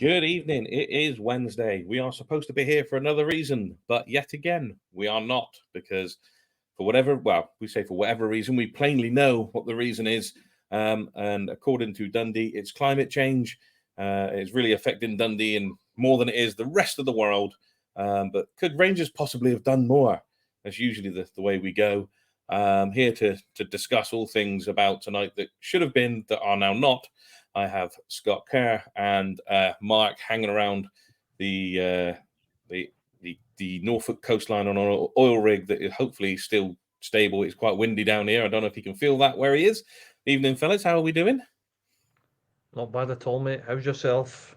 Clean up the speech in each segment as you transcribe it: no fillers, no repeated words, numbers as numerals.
Good evening. It is Wednesday. We are supposed to be here for another reason, but yet again, we are not, because for whatever reason, we plainly know what the reason is. And according to Dundee, it's climate change. It's really affecting Dundee and more than it is the rest of the world. But could Rangers possibly have done more? That's usually the way we go. Here to discuss all things about tonight that should have been, that are now not. I have Scott Kerr and Mark hanging around the Norfolk coastline on an oil rig that is hopefully still stable. It's quite windy down here. I don't know if you can feel that where he is. Evening, fellas. How are we doing? Not bad at all, mate. How's yourself?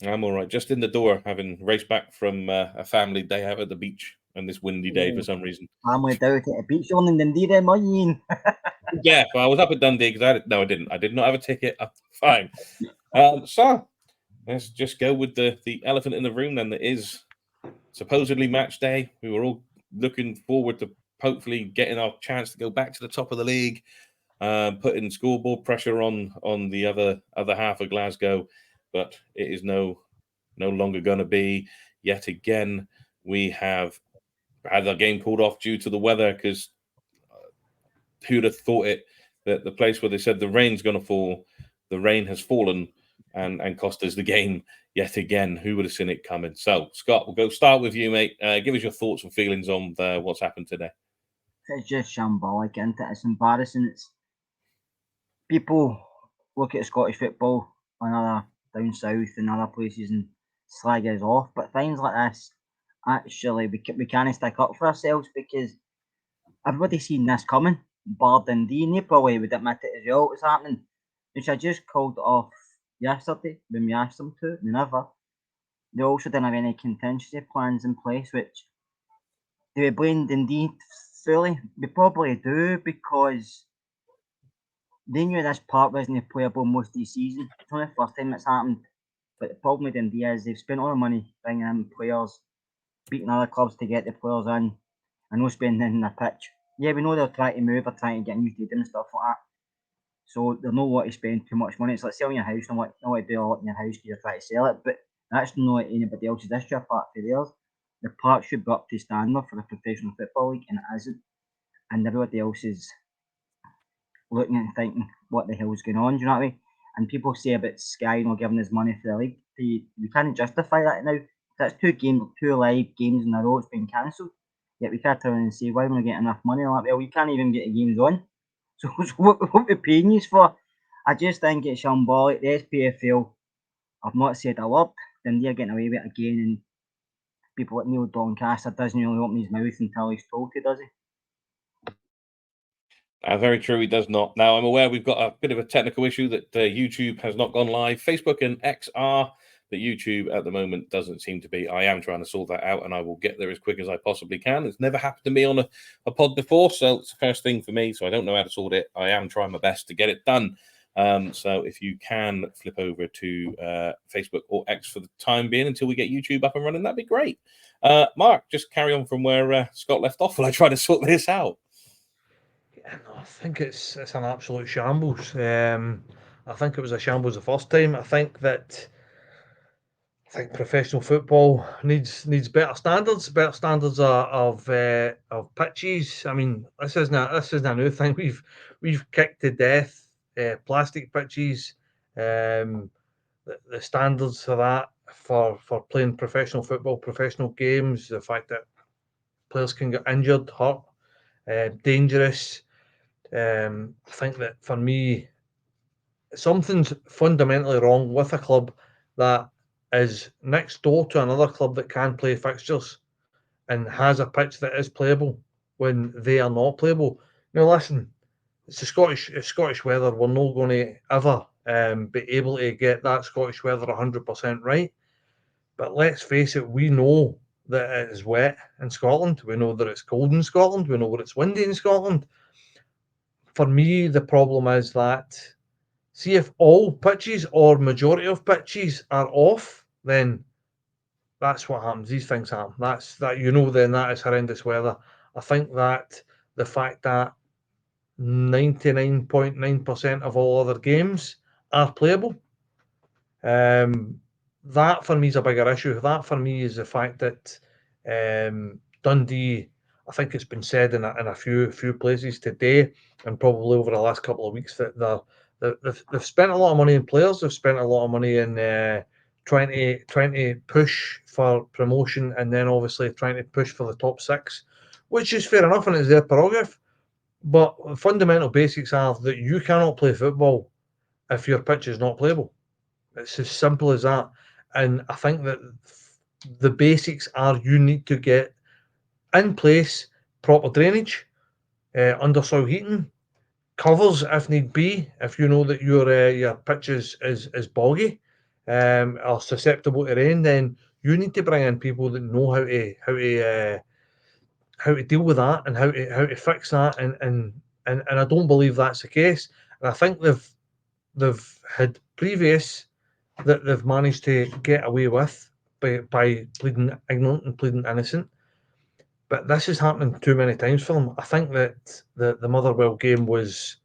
I'm all right. Just in the door, having raced back from a family day out at the beach on this windy day for some reason. Family down at the beach on in Dundee, then, Iain. Yeah, well, I was up at Dundee because I didn't. I did not have a ticket. Fine. So let's just go with the elephant in the room then. That is supposedly match day. We were all looking forward to hopefully getting our chance to go back to the top of the league, putting scoreboard pressure on the other half of Glasgow, but it is no longer going to be. Yet again, we have had our game called off due to the weather, because who'd have thought it, that the place where they said the rain's going to fall, the rain has fallen and cost us the game yet again. Who would have seen it coming? So, Scott, we'll start with you, mate. Give us your thoughts and feelings on what's happened today. It's just shambolic, isn't it? It's embarrassing. It's people look at Scottish football and other down south and other places and slag us off, but things like this, actually, we can't stick up for ourselves, because everybody's seen this coming. Bar Dundee, and they probably would admit it as well. What's happening? Which I just called off yesterday when we asked them to. They never. They also didn't have any contingency plans in place, which do we blame Dundee fully? We probably do, because they knew this part wasn't playable most of the season. It's only the first time it's happened. But the problem with Dundee is they've spent all the money bringing in players, beating other clubs to get the players in, and no spending in the pitch. Yeah, we know they're trying to move or trying to get new stadium and stuff like that. So they don't want to spend too much money. It's like selling your house. They don't want to do a lot in your house because you're trying to sell it. But that's not anybody else's issue apart from theirs. The park should be up to standard for the professional football league, and it isn't. And everybody else is looking and thinking, what the hell's going on? Do you know what I mean? And people say about Sky not giving us money for the league. We can't justify that now. That's two live games in a row. It's been cancelled. Yet we can't turn and say, why don't we get enough money? Like, well, you can't even get the games on. So what we're paying you for? I just think it's shambolic. The SPFL, I've not said a word. Then they're getting away with it again, and people like Neil Doncaster doesn't really open his mouth until he's told to, does he? Very true, he does not. Now, I'm aware we've got a bit of a technical issue that YouTube has not gone live. Facebook and X are, but YouTube at the moment doesn't seem to be. I am trying to sort that out, and I will get there as quick as I possibly can. It's never happened to me on a pod before, so it's the first thing for me, so I don't know how to sort it. I am trying my best to get it done. So if you can flip over to Facebook or X for the time being until we get YouTube up and running, that'd be great. Mark, just carry on from where Scott left off while I try to sort this out. Yeah, no, I think it's an absolute shambles. I think it was a shambles the first time. I think professional football needs better standards of pitches. I mean, this isn't a new thing. We've kicked to death plastic pitches. The standards for that for playing professional football, professional games. The fact that players can get injured, hurt, dangerous. I think that for me, something's fundamentally wrong with a club that is next door to another club that can play fixtures and has a pitch that is playable when they are not playable. Now, listen, it's Scottish weather. We're not going to ever be able to get that Scottish weather 100% right. But let's face it, we know that it is wet in Scotland. We know that it's cold in Scotland. We know that it's windy in Scotland. For me, the problem is that, see, if all pitches or majority of pitches are off, then that's what happens. These things happen. Then that is horrendous weather. I think that the fact that 99.9% of all other games are playable, that for me is a bigger issue. That for me is the fact that Dundee, I think it's been said in a few places today, and probably over the last couple of weeks, that they've spent a lot of money in players. They've spent a lot of money in trying to push for promotion, and then obviously trying to push for the top six, which is fair enough and it's their prerogative. But fundamental basics are that you cannot play football if your pitch is not playable. It's as simple as that. And I think that the basics are you need to get in place proper drainage, undersoil heating, covers if need be. If you know that your pitch is boggy, or susceptible to rain, then you need to bring in people that know how to deal with that and how to fix that. And I don't believe that's the case. And I think they've had previous that they've managed to get away with by pleading ignorant and pleading innocent. But this is happening too many times for them. I think that the Motherwell game was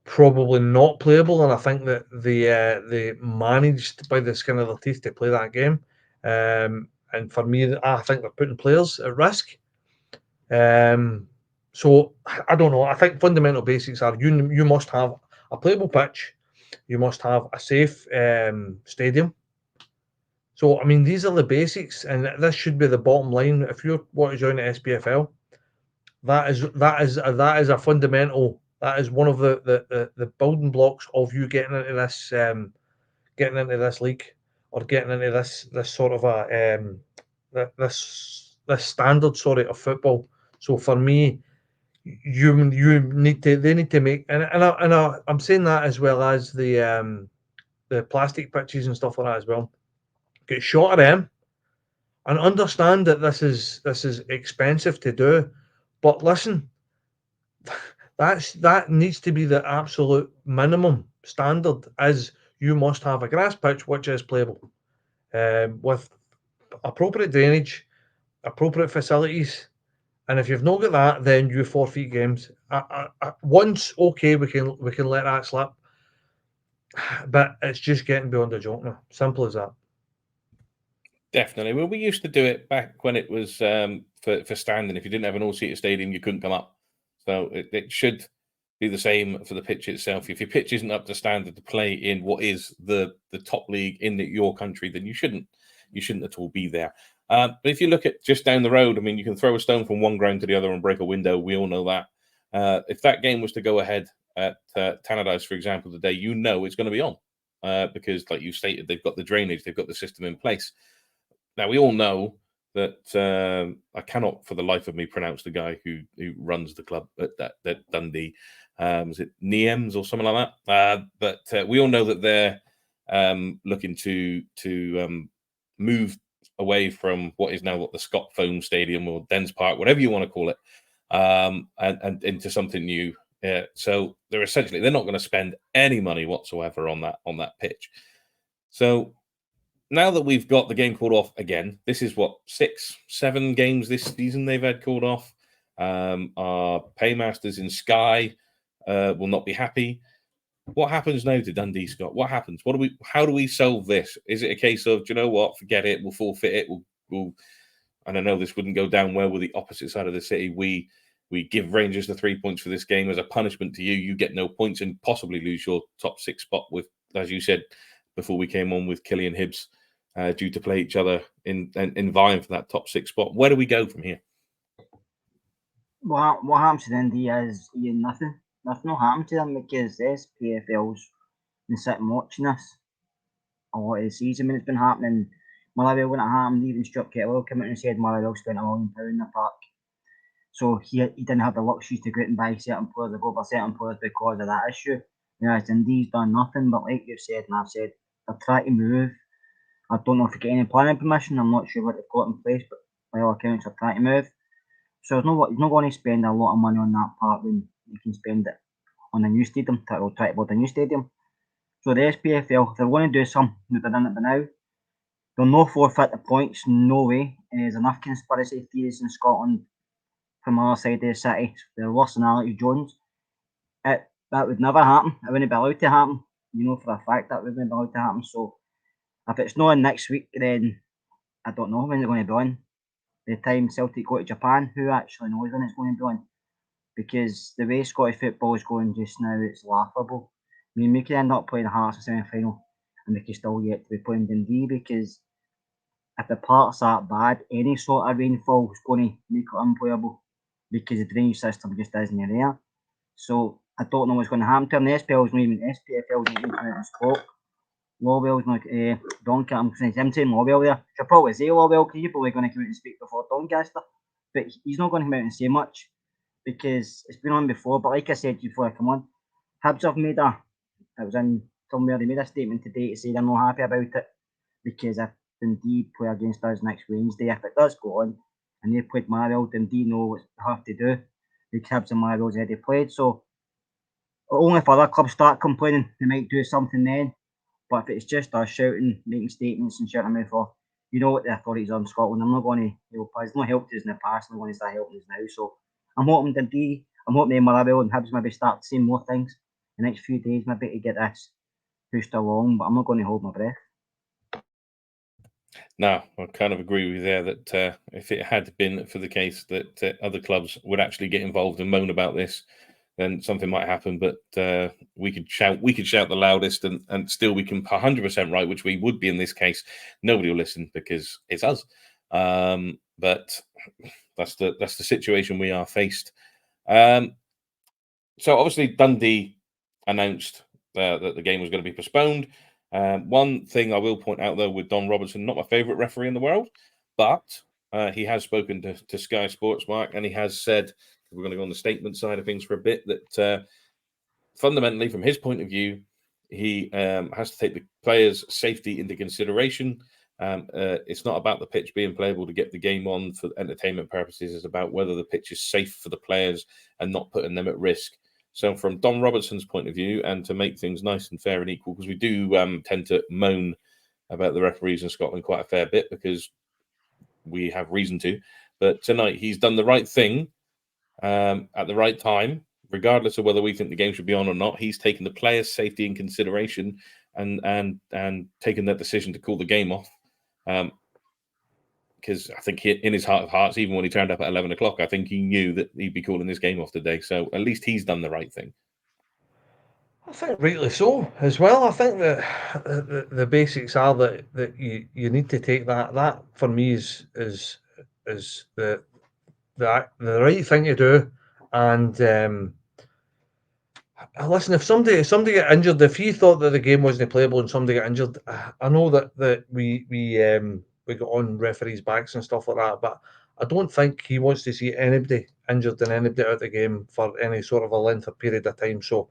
probably not playable, and I think that they managed by the skin of their teeth to play that game. And for me, I think they're putting players at risk. So I don't know. I think fundamental basics are you must have a playable pitch, you must have a safe stadium. So I mean, these are the basics, and this should be the bottom line. If you want to join the SPFL, that is a fundamental. That is one of the building blocks of you getting into this league, or getting into this sort of a this standard, sorry, of football. So for me, you they need to make, I'm saying that as well as the plastic pitches and stuff like that as well. Get shot of them, and understand that this is expensive to do, but listen, that needs to be the absolute minimum standard. Is you must have a grass pitch which is playable, with appropriate drainage, appropriate facilities. And if you've not got that, then you forfeit games. Once, okay, we can let that slip, but it's just getting beyond a joke now. Simple as that. Definitely. Well, we used to do it back when it was for standing. If you didn't have an all-seater stadium, you couldn't come up. So it should be the same for the pitch itself. If your pitch isn't up to standard to play in what is the top league in your country, then you shouldn't at all be there. But if you look at just down the road, I mean, you can throw a stone from one ground to the other and break a window. We all know that. If that game was to go ahead at Tannadice, for example, today, you know it's going to be on because, like you stated, they've got the drainage, they've got the system in place. Now, we all know that I cannot for the life of me pronounce the guy who runs the club at Dundee. Is it Niems or something like that? But we all know that they're looking to move away from what is now the Scott Foam Stadium or Dens Park, whatever you want to call it, and into something new. So they're not going to spend any money whatsoever on that pitch. So now that we've got the game called off again, this is what 6-7 games this season they've had called off. Our paymasters in Sky will not be happy. What happens now to Dundee, Scott? What happens? How do we solve this? Is it a case of, do you know what? Forget it. We'll forfeit it. We'll. And I know this wouldn't go down well with the opposite side of the city. We give Rangers the 3 points for this game as a punishment to you. You get no points and possibly lose your top 6 spot with, as you said before we came on, with Killian Hibbs due to play each other in vying for that top 6 spot. Where do we go from here? What happens to Dundee is nothing. Nothing will happen to them because the SPFL's been sitting watching this a lot of the season when it's been happening. Motherwell, when it happened, even Stuart Kettlewell came out and said Motherwell spent £1 million in the park. So he didn't have the luxury to go out and buy certain players or go for certain players because of that issue. Whereas Dundee's done nothing, but like you've said and I've said, they're trying to move. I don't know if they get any planning permission. I'm not sure what they've got in place, but by all accounts, they're trying to move. So he's not going to spend a lot of money on that part when you can spend it on a new stadium, try to build a new stadium. So the SPFL, if they're going to do something that they're in it by now, they'll no forfeit the points, no way. There's enough conspiracy theories in Scotland from the other side of the city. They're worse than Alex Jones. That would never happen. It wouldn't be allowed to happen. You know for a fact that wouldn't be allowed to happen. So If it's not on next week, then I don't know when it's going to be on. By the time Celtic go to Japan, who actually knows when it's going to be on? Because the way Scottish football is going just now, it's laughable. I mean, we could end up playing Hearts in semi-final, and we could still yet to be playing Dundee, because if the park's that bad, any sort of rainfall is going to make it unplayable, because the drainage system just isn't there. So I don't know what's going to happen to him. The SPL's not even SPFL's not even coming out and spoke. Lawwell's not Doncaster. I'm saying Lawwell there. Should probably say Lawwell, because you're probably going to come out and speak before Doncaster, but he's not going to come out and say much, because it's been on before. But like I said before I come on, Hibs have made it was in somewhere, they made a statement today to say they're not happy about it, because if Dundee play against us next Wednesday, if it does go on and they played Motherwell, Dundee know what they have to do, because Hibs and Motherwell's already played. So only if other clubs start complaining, they might do something then. But if it's just us shouting, making statements and shouting mouth off, you know what the authorities are in Scotland. I'm not going to help us. They've not helped us in the past. I'm not going to start helping us now. So I'm hoping Dundee, I'm hoping Motherwell and Hibs maybe start saying more things the next few days, maybe to get this pushed along. But I'm not going to hold my breath. No, I kind of agree with you there that if it had been for the case that other clubs would actually get involved and moan about this, then something might happen. But we could shout the loudest, and still we can 100% right, which we would be in this case. Nobody will listen because it's us. But that's the situation we are faced. So obviously Dundee announced that the game was going to be postponed. One thing I will point out, though, with Don Robertson, not my favourite referee in the world, but he has spoken to Sky Sports, Mark, and he has said, we're going to go on the statement side of things for a bit, that fundamentally, from his point of view, he has to take the players' safety into consideration. It's not about the pitch being playable to get the game on for entertainment purposes. It's about whether the pitch is safe for the players and not putting them at risk. So from Don Robertson's point of view, and to make things nice and fair and equal, because we do tend to moan about the referees in Scotland quite a fair bit because we have reason to. But tonight he's done the right thing at the right time, regardless of whether we think the game should be on or not. He's taken the players' safety in consideration and taken that decision to call the game off. Because I think in his heart of hearts, even when he turned up at 11 o'clock, I think he knew that he'd be calling this game off today. So at least he's done the right thing. I think rightly so as well. I think that the basics are that you need to take that. That for me is the right thing to do. And listen, if somebody get injured, if he thought that the game wasn't playable and somebody got injured, I know that we got on referees' backs and stuff like that, but I don't think he wants to see anybody injured and anybody out of the game for any sort of a length of period of time. So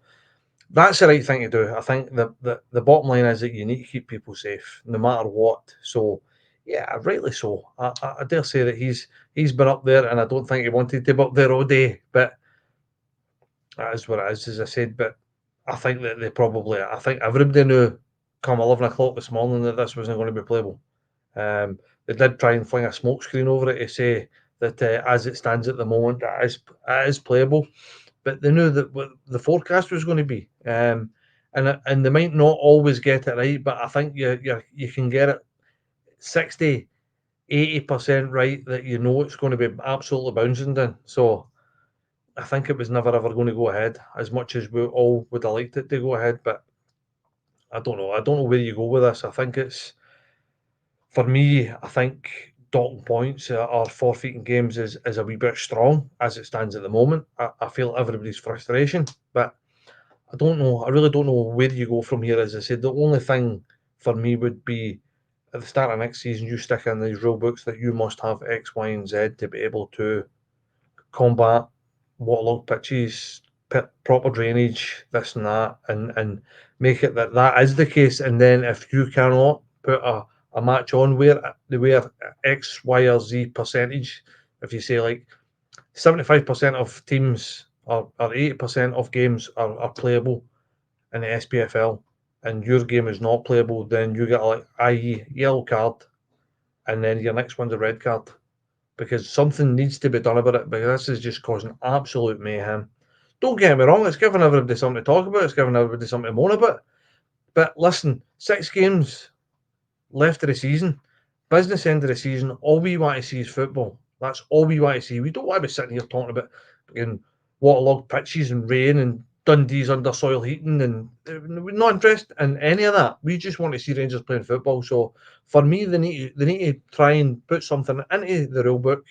that's the right thing to do. I think the bottom line is that you need to keep people safe no matter what. So yeah, rightly so. I dare say that he's been up there, and I don't think he wanted to be up there all day, but that is what it is, as I said. But I think that I think everybody knew come 11 o'clock this morning that this wasn't going to be playable. They did try and fling a smoke screen over it to say that as it stands at the moment, it is playable. But they knew that what the forecast was going to be. And they might not always get it right, but I think you can get it 60, 80% right that you know it's going to be absolutely bouncing down. So I think it was never ever going to go ahead, as much as we all would have liked it to go ahead. But I don't know. I don't know where you go with this. I think it's, for me, I think docking points or forfeiting games is a wee bit strong as it stands at the moment. I feel everybody's frustration, but I don't know. I really don't know where you go from here. As I said, the only thing for me would be at the start of next season, you stick in these rule books that you must have X, Y, and Z to be able to combat waterlogged pitches, proper drainage, this and that, and make it that is the case. And then if you cannot put a match on where X, Y, or Z percentage, if you say like 75% of teams or 80% of games are playable in the SPFL, and your game is not playable, then you get like, i.e., yellow card, and then your next one's a red card, because something needs to be done about it, because this is just causing absolute mayhem. Don't get me wrong, it's giving everybody something to talk about, it's giving everybody something to moan about. But listen, 6 games, left of the season, business end of the season, all we want to see is football. That's all we want to see. We don't want to be sitting here talking about waterlogged pitches and rain and Dundee's under soil heating, and we're not interested in any of that. We just want to see Rangers playing football. So for me, they need to try and put something into the rule book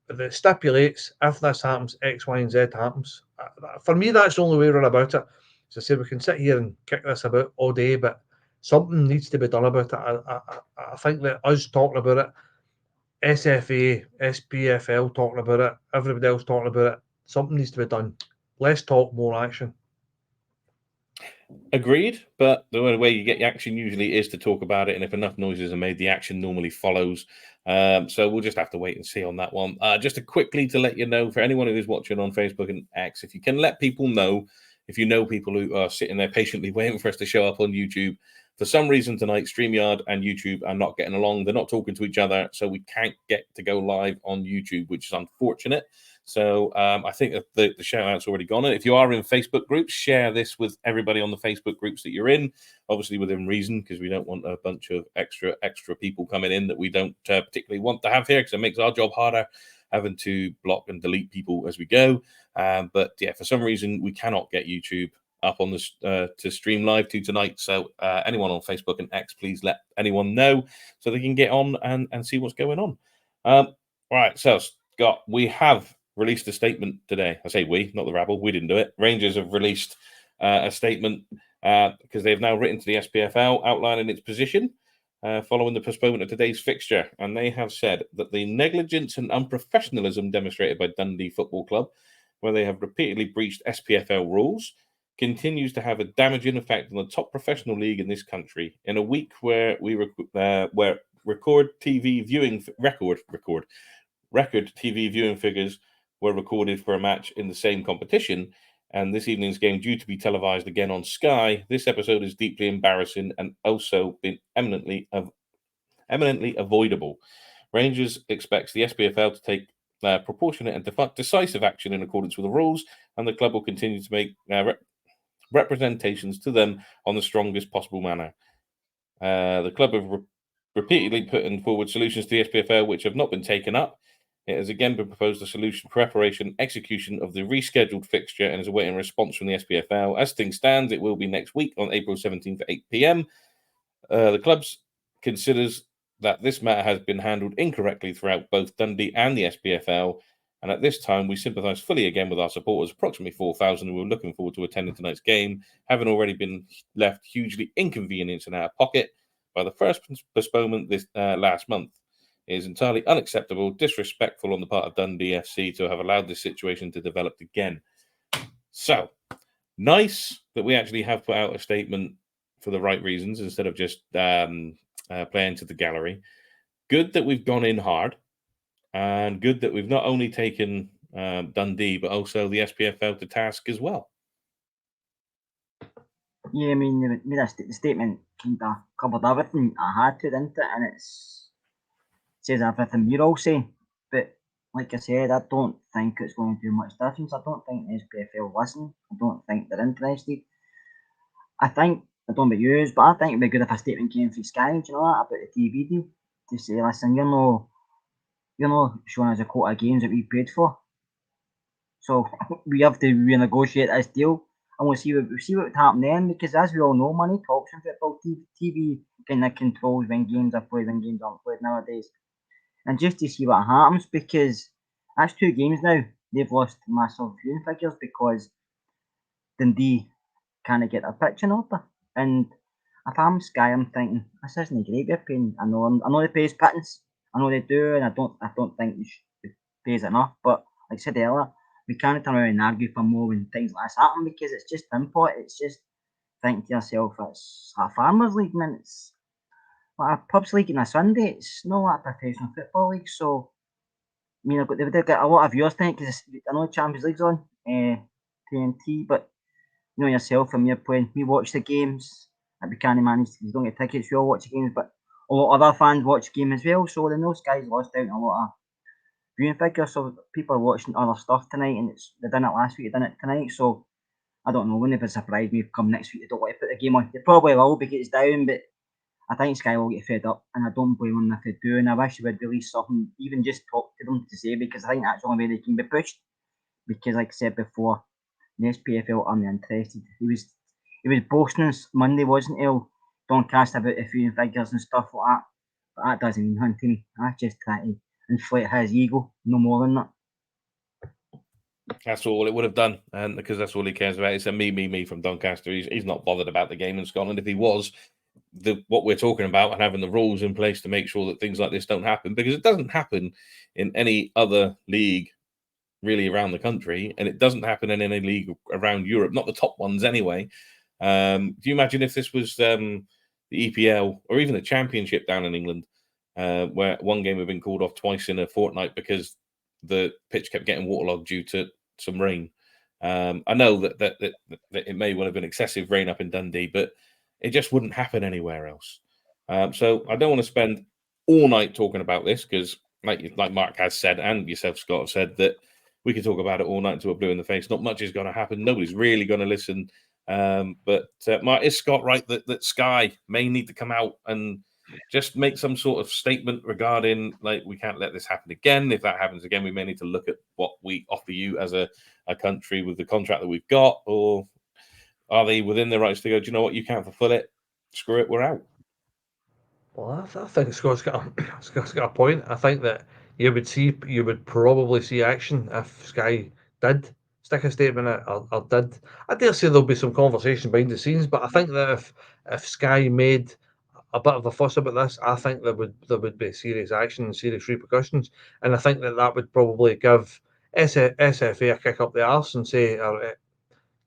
that stipulates if this happens, X, Y, and Z happens. For me, that's the only way around about it. As I say, we can sit here and kick this about all day, but something needs to be done about it. I think that us talking about it, SFA, SPFL talking about it, everybody else talking about it, something needs to be done. Less talk, more action. Agreed, but the only way you get the action usually is to talk about it, and if enough noises are made, the action normally follows. So we'll just have to wait and see on that one. Just to quickly to let you know, for anyone who is watching on Facebook and X, if you can let people know, if you know people who are sitting there patiently waiting for us to show up on YouTube, for some reason tonight, StreamYard and YouTube are not getting along. They're not talking to each other, so we can't get to go live on YouTube, which is unfortunate. So I think the shout out's already gone. And if you are in Facebook groups, share this with everybody on the Facebook groups that you're in, obviously within reason, because we don't want a bunch of extra people coming in that we don't particularly want to have here, because it makes our job harder having to block and delete people as we go. But yeah, for some reason, we cannot get YouTube up on this to stream live to tonight. So anyone on Facebook and X, please let anyone know so they can get on and see what's going on. Right, so Scott, we have released a statement today. I say we, not the Rabble. We didn't do it. Rangers have released a statement because they've now written to the SPFL outlining its position following the postponement of today's fixture. And they have said that the negligence and unprofessionalism demonstrated by Dundee Football Club, where they have repeatedly breached SPFL rules, continues to have a damaging effect on the top professional league in this country. In a week where record TV viewing figures were recorded for a match in the same competition, and this evening's game due to be televised again on Sky, this episode is deeply embarrassing and also been eminently avoidable. Rangers expects the SPFL to take proportionate and decisive action in accordance with the rules, and the club will continue to make representations to them on the strongest possible manner. The club have repeatedly put forward solutions to the SPFL which have not been taken up. It has again been proposed a solution, preparation, execution of the rescheduled fixture, and is awaiting a response from the SPFL. As things stand, it will be next week on April 17th at 8 p.m. The club considers that this matter has been handled incorrectly throughout both Dundee and the SPFL, and at this time we sympathise fully again with our supporters, approximately 4,000, who are looking forward to attending tonight's game, having already been left hugely inconvenienced and out of pocket by the first postponement this last month. It is entirely unacceptable, disrespectful on the part of Dundee FC to have allowed this situation to develop again. So, nice that we actually have put out a statement for the right reasons instead of just playing to the gallery. Good that we've gone in hard, and good that we've not only taken Dundee, but also the SPFL to task as well. Yeah, I mean, the statement kind of covered everything I had to, didn't it? And it says everything we're all saying. But like I said, I don't think it's going to do much difference. I don't think the SPFL listen. I don't think they're interested. I don't know about you, but I think it'd be good if a statement came from Sky, do you know that, about the TV deal, to say, listen, you're not showing us a quota of games that we paid for, so we have to renegotiate this deal, and we'll see what would happen then. Because as we all know, money talks in football. TV kind of controls when games are played and games aren't played nowadays. And just to see what happens, because that's 2 games now they've lost massive viewing figures because Dundee can't get a pitch in order. And if I'm Sky, I'm thinking, this isn't great. They're paying. I know they pay pittance. I know they do, and I don't think it pays enough. But like I said earlier, we can't turn around and argue for more when things like this happen, because it's just input. It's just thinking to yourself, it's a farmers league, man. It's like a pubs league on a Sunday. It's not like a professional football league. So I mean, they did get a lot of viewers tonight because I know the Champions League's on TNT, but you know yourself, when you're playing, we watch the games, and we can't manage, we don't get tickets, we all watch the games, but a lot of other fans watch the game as well, so then those guys lost out on a lot of viewing figures, so people are watching other stuff tonight, and they done it last week, they done it tonight, so I don't know, wouldn't it be surprised me if come next week they don't want to put the game on. They probably will because it's down, but I think Sky will get fed up, and I don't blame them if they do. And I wish they would release something, even just talk to them to say, because I think that's the only way they can be pushed. Because, like I said before, the SPFL aren't interested. He was boasting on Monday, wasn't he? Doncaster about the viewing figures and stuff like that. But that doesn't mean nothing to me. That's just trying to inflate his ego, no more than that. That's all it would have done, and because that's all he cares about. It's a me from Doncaster. He's not bothered about the game in Scotland. If he was, what we're talking about and having the rules in place to make sure that things like this don't happen, because it doesn't happen in any other league really around the country, and it doesn't happen in any league around Europe, not the top ones anyway. Do you imagine if this was the EPL or even the Championship down in England, where one game had been called off twice in a fortnight because the pitch kept getting waterlogged due to some rain? I know that it may well have been excessive rain up in Dundee, but it just wouldn't happen anywhere else. So I don't want to spend all night talking about this, because like Mark has said, and yourself, Scott, have said, that we could talk about it all night until we're blue in the face. Not much is going to happen. Nobody's really going to listen. But Mark, is Scott right that Sky may need to come out and just make some sort of statement regarding, like, we can't let this happen again. If that happens again, we may need to look at what we offer you as a country with the contract that we've got? Or are they within their rights to go, do you know what, you can't fulfill it, screw it, we're out? Well, I think Scott's got a point. I think that you would probably see action if Sky did stick a statement out, or did. I dare say there'll be some conversation behind the scenes, but I think that if Sky made a bit of a fuss about this, I think there would be serious action and serious repercussions, and I think that would probably give SFA a kick up the arse and say,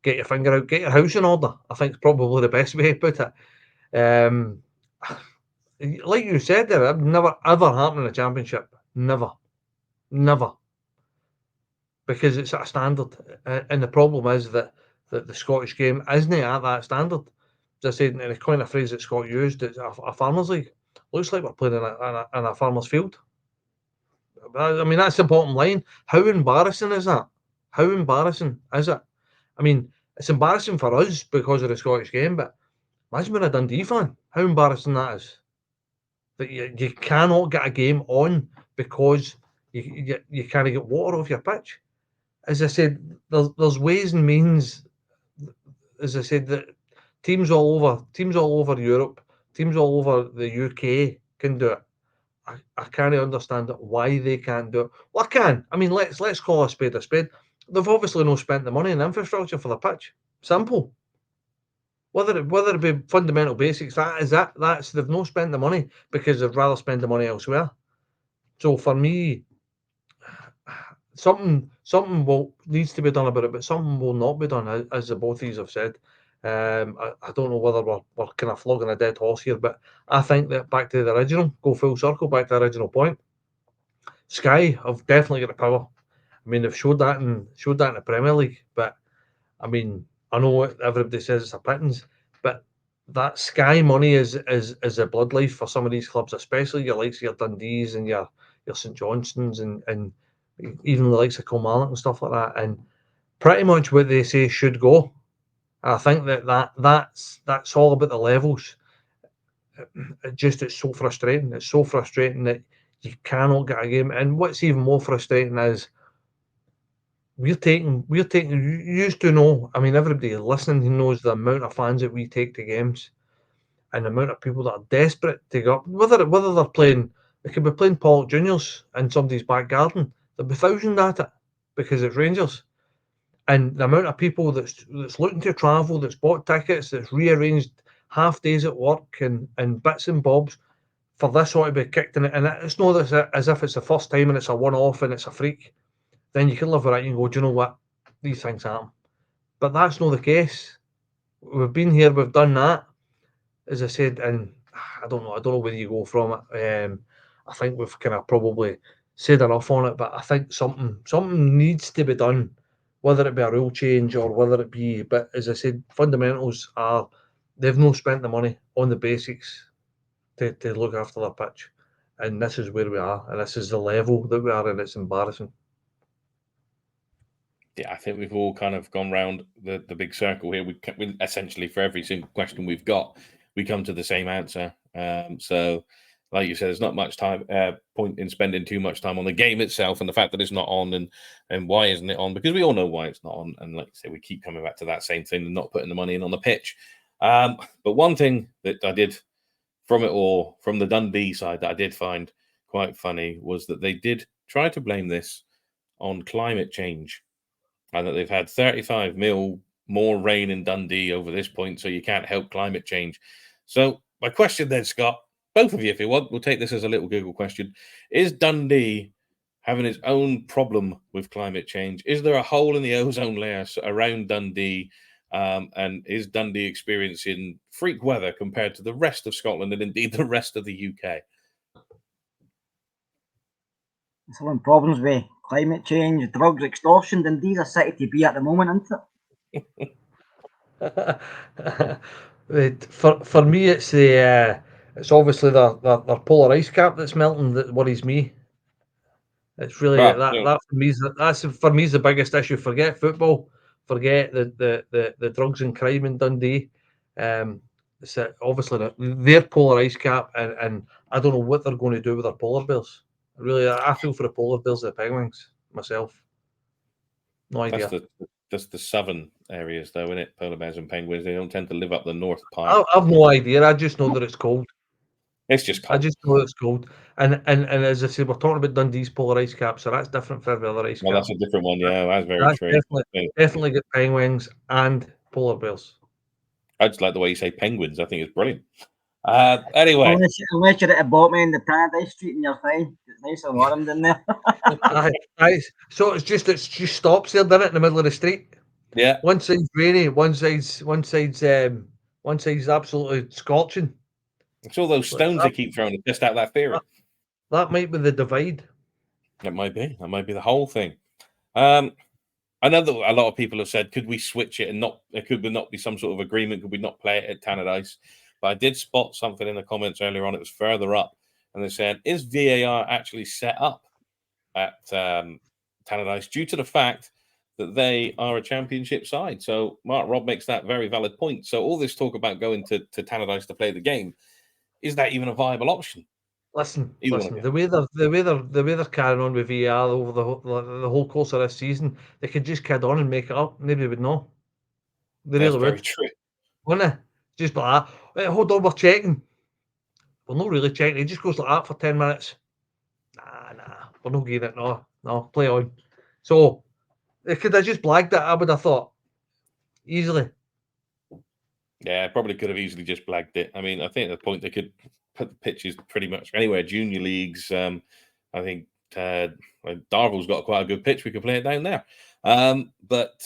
get your finger out, get your house in order. I think it's probably the best way to put it. Like you said there, it never ever happened in a championship. Never. Because it's at a standard. And the problem is that the Scottish game isn't at that standard. As I said, in the kind of phrase that Scott used, it's a farmers' league. Looks like we're playing in a farmer's field. I mean, that's the bottom line. How embarrassing is that? How embarrassing is it? I mean, it's embarrassing for us because of the Scottish game, but imagine being a Dundee fan. How embarrassing that is. That you cannot get a game on because you can't get water off your pitch. As I said, there's ways and means. As I said, that teams all over Europe, teams all over the UK can do it. I can't understand why they can't do it. Well, I can. I mean, let's call a spade a spade. They've obviously not spent the money in infrastructure for the pitch. Simple. Whether it be fundamental basics, that's they've not spent the money because they'd rather spend the money elsewhere. So for me, something needs to be done about it, but something will not be done, as the both of these have said. I don't know whether we're kind of flogging a dead horse here, but I think that back to the original, go full circle, back to the original point. Sky have definitely got the power. I mean, they've showed that in the Premier League, but I mean, I know everybody says it's a pittance, but that Sky money is a blood life for some of these clubs, especially your likes of your Dundees and your St Johnstones and even the likes of Kilmarnock and stuff like that. And pretty much what they say should go. I think that's all about the levels. It's so frustrating. It's so frustrating that you cannot get a game. And what's even more frustrating is we're taking. You used to know. I mean, everybody listening knows the amount of fans that we take to games, and the amount of people that are desperate to go up. Whether they're playing, they could be playing Pollock Juniors in somebody's back garden. There'll be thousands at it because it's Rangers, and the amount of people that's looking to travel, that's bought tickets, that's rearranged half days at work and bits and bobs for this ought to be kicked in it. And it's not as if it's the first time and it's a one-off and it's a freak. Then you can live with it and go, do you know what? These things happen. But that's not the case. We've been here, we've done that. As I said, and I don't know where you go from it. I think we've kind of probably said enough on it, but I think something needs to be done, whether it be a rule change or whether it be. But as I said, fundamentals are they've not spent the money on the basics to look after their pitch, and this is where we are, and this is the level that we are, and it's embarrassing. Yeah, I think we've all kind of gone round the big circle here. We essentially, for every single question we've got, we come to the same answer. So, like you said, there's not much time point in spending too much time on the game itself and the fact that it's not on and why isn't it on? Because we all know why it's not on. And like you say, we keep coming back to that same thing and not putting the money in on the pitch. But one thing that I did from it all, from the Dundee side, that I did find quite funny was that they did try to blame this on climate change and that they've had 35 mil more rain in Dundee over this point, so you can't help climate change. So my question then, Scott, both of you, if you want, we'll take this as a little Google question. Is Dundee having its own problem with climate change? Is there a hole in the ozone layer around Dundee? And is Dundee experiencing freak weather compared to the rest of Scotland and indeed the rest of the UK? It's having problems with climate change, drugs, extortion. Dundee's a city to be at the moment, isn't it? For me, it's the it's obviously the polar ice cap that's melting that worries me. It's really that for me is the biggest issue. Forget football, forget the drugs and crime in Dundee. It's obviously their polar ice cap, and I don't know what they're going to do with their polar bears. Really, I feel for the polar bears and the penguins myself. No idea. That's the southern areas, though, isn't it? Polar bears and penguins, they don't tend to live up the north part. I have no idea. I just know that it's cold. It's just cold. I just know it's cold. And as I said, we're talking about Dundee's polar ice cap, so that's different for every other ice cap. Well, that's a different one, yeah. That's very true. Definitely get penguins and polar bears. I just like the way you say penguins. I think it's brilliant. Anyway. Unless you're at a bottom end of Paradise Street and you're fine. It's nice and warm in there. So it's just stops there, doesn't it, in the middle of the street? Yeah. One side's rainy, one side's absolutely scorching. It's all those stones they keep throwing to test out that theory. That might be the divide. It might be. That might be the whole thing. I know that a lot of people have said, could we switch it and could there not be some sort of agreement? Could we not play it at Tannadice? But I did spot something in the comments earlier on. It was further up. And they said, is VAR actually set up at Tannadice due to the fact that they are a championship side? So Rob makes that very valid point. So all this talk about going to Tannadice to play the game, is that even a viable option? Listen. The way they're carrying on with VAR over the whole course of this season, they could just kid on and make it up. Nobody would know. They really would. That's very true. Wouldn't they? Just like that. Hold on, we're checking. We're not really checking. It just goes like that for 10 minutes. Nah. We're not getting it. No. Play on. So they could have just blagged it. I would have thought easily. Yeah, probably could have easily just blagged it. I mean, I think at the point they could put the pitches pretty much anywhere. Junior leagues, I think Darvel's got quite a good pitch. We could play it down there. But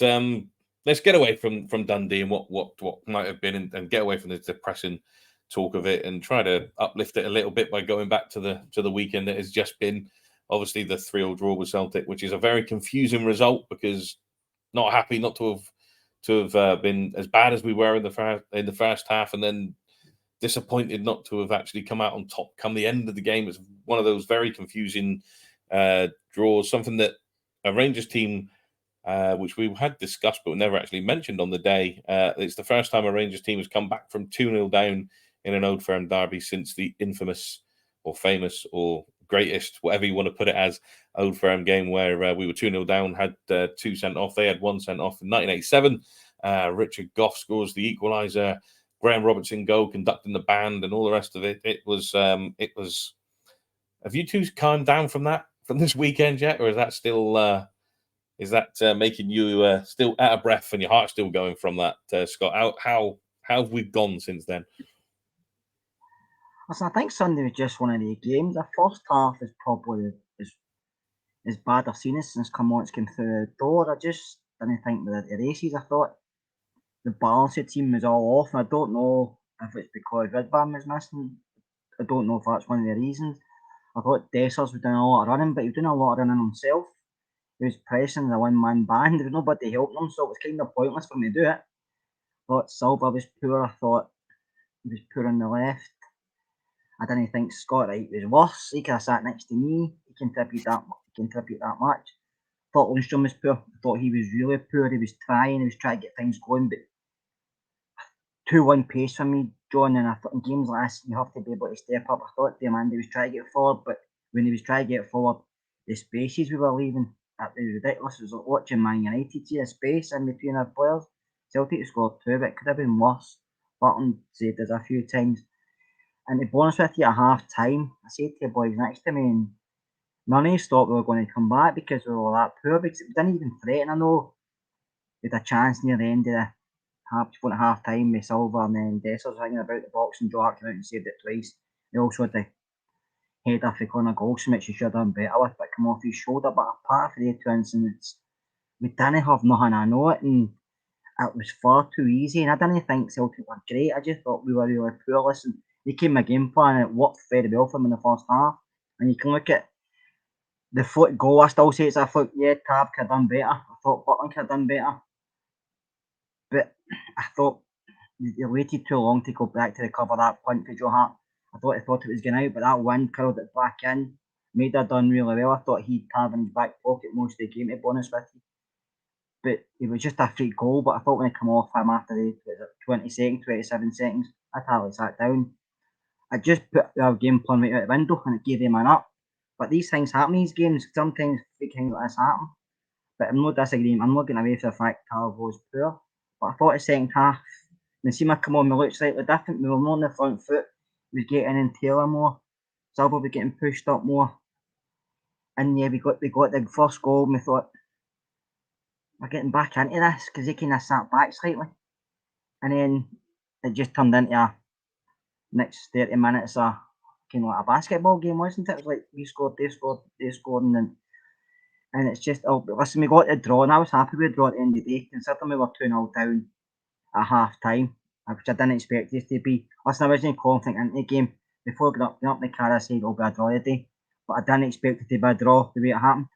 let's get away from Dundee and what might have been and get away from the depressing talk of it and try to uplift it a little bit by going back to the weekend that has just been. Obviously, the 3-3 draw with Celtic, which is a very confusing result because not happy not to have been as bad as we were in the first half, and then disappointed not to have actually come out on top come the end of the game. It's one of those very confusing draws, something that a Rangers team, which we had discussed but never actually mentioned on the day. It's the first time a Rangers team has come back from 2-0 down in an Old Firm derby since the infamous or famous or greatest, whatever you want to put it as, Old Firm game where we were 2-0 down, had 2 sent off. They had 1 sent off in 1987. Richard Gough scores the equaliser. Graham Robertson goal, conducting the band, and all the rest of it. It was. Have you two calmed down from this weekend yet, or is that still? Is that making you still out of breath and your heart still going from that, Scott? How have we gone since then? Listen, I think Sunday was just one of the games. The first half is probably as bad I've seen it since Clermont's came through the door. I just didn't think with the races. I thought the balance of the team was all off. And I don't know if it's because Ridvan was missing. I don't know if that's one of the reasons. I thought Dessers was doing a lot of running, but he was doing a lot of running himself. He was pressing the one-man band. There was nobody helping him, so it was kind of pointless for him to do it. I thought Silva was poor. I thought he was poor on the left. I didn't think Scott Wright was worse. He could have sat next to me. He contributed that much. I thought Lundstrom was poor. I thought he was really poor. He was trying to get things going, but 2-1 pace for me John, and I thought in games like this, you have to be able to step up. I thought Diamandi was trying to get forward, but when he was trying to get forward, the spaces we were leaving, it was ridiculous. It was like watching Man United see a space in between our players. Celtic scored 2, but it could have been worse. Burton saved us a few times. And to be honest with you, at half time, I said to the boys next to me, and none of us thought we were going to come back because we were that poor, because it didn't even threaten. I know we had a chance near the end of the half time with Silva, and then Dessers hanging about the box, and Joe Hart came out and saved it twice. They also had the header for Conor Golson, which he should have done better with, but come off his shoulder. But apart from the 2 incidents, we didn't have nothing. I know it, and it was far too easy. And I didn't think Celtic were great. I just thought we were really poor. Listen, they came my game plan, and it worked very well for them in the first half. And you can look at the foot goal. I still say it's a foot. Yeah, Tab could have done better. I thought Butland could have done better. But I thought they waited too long to go back to recover that punt for Joe Hart. I thought it was going out, but that wind curled it back in. Made her done really well. I thought he'd have in his back pocket most of the game, to be honest with you. But it was just a free goal. But I thought when it came off him after the 27 seconds, I'd hardly sat down. I just put our game plan right out the window, and it gave them an up. But these things happen in these games. Sometimes big things like this happen. But I'm not disagreeing. I'm not getting away from the fact Carl was poor. But I thought the second half, when Seema come on, we looked slightly different. We were more on the front foot. We was getting in Taylor more. Silva was getting pushed up more. And yeah, we got the first goal, and we thought, we're getting back into this, because they kind of sat back slightly. And then it just turned into a next 30 minutes of kind of like a basketball game, wasn't it? It was like we scored, they scored, and it's just, listen, we got the draw, and I was happy with the draw at the end of the day, considering we were 2-0 down at half time, which I didn't expect us to be. Listen, I wasn't confident into the game. Before getting up in the car, I said it'll be a draw today, but I didn't expect it to be a draw the way it happened.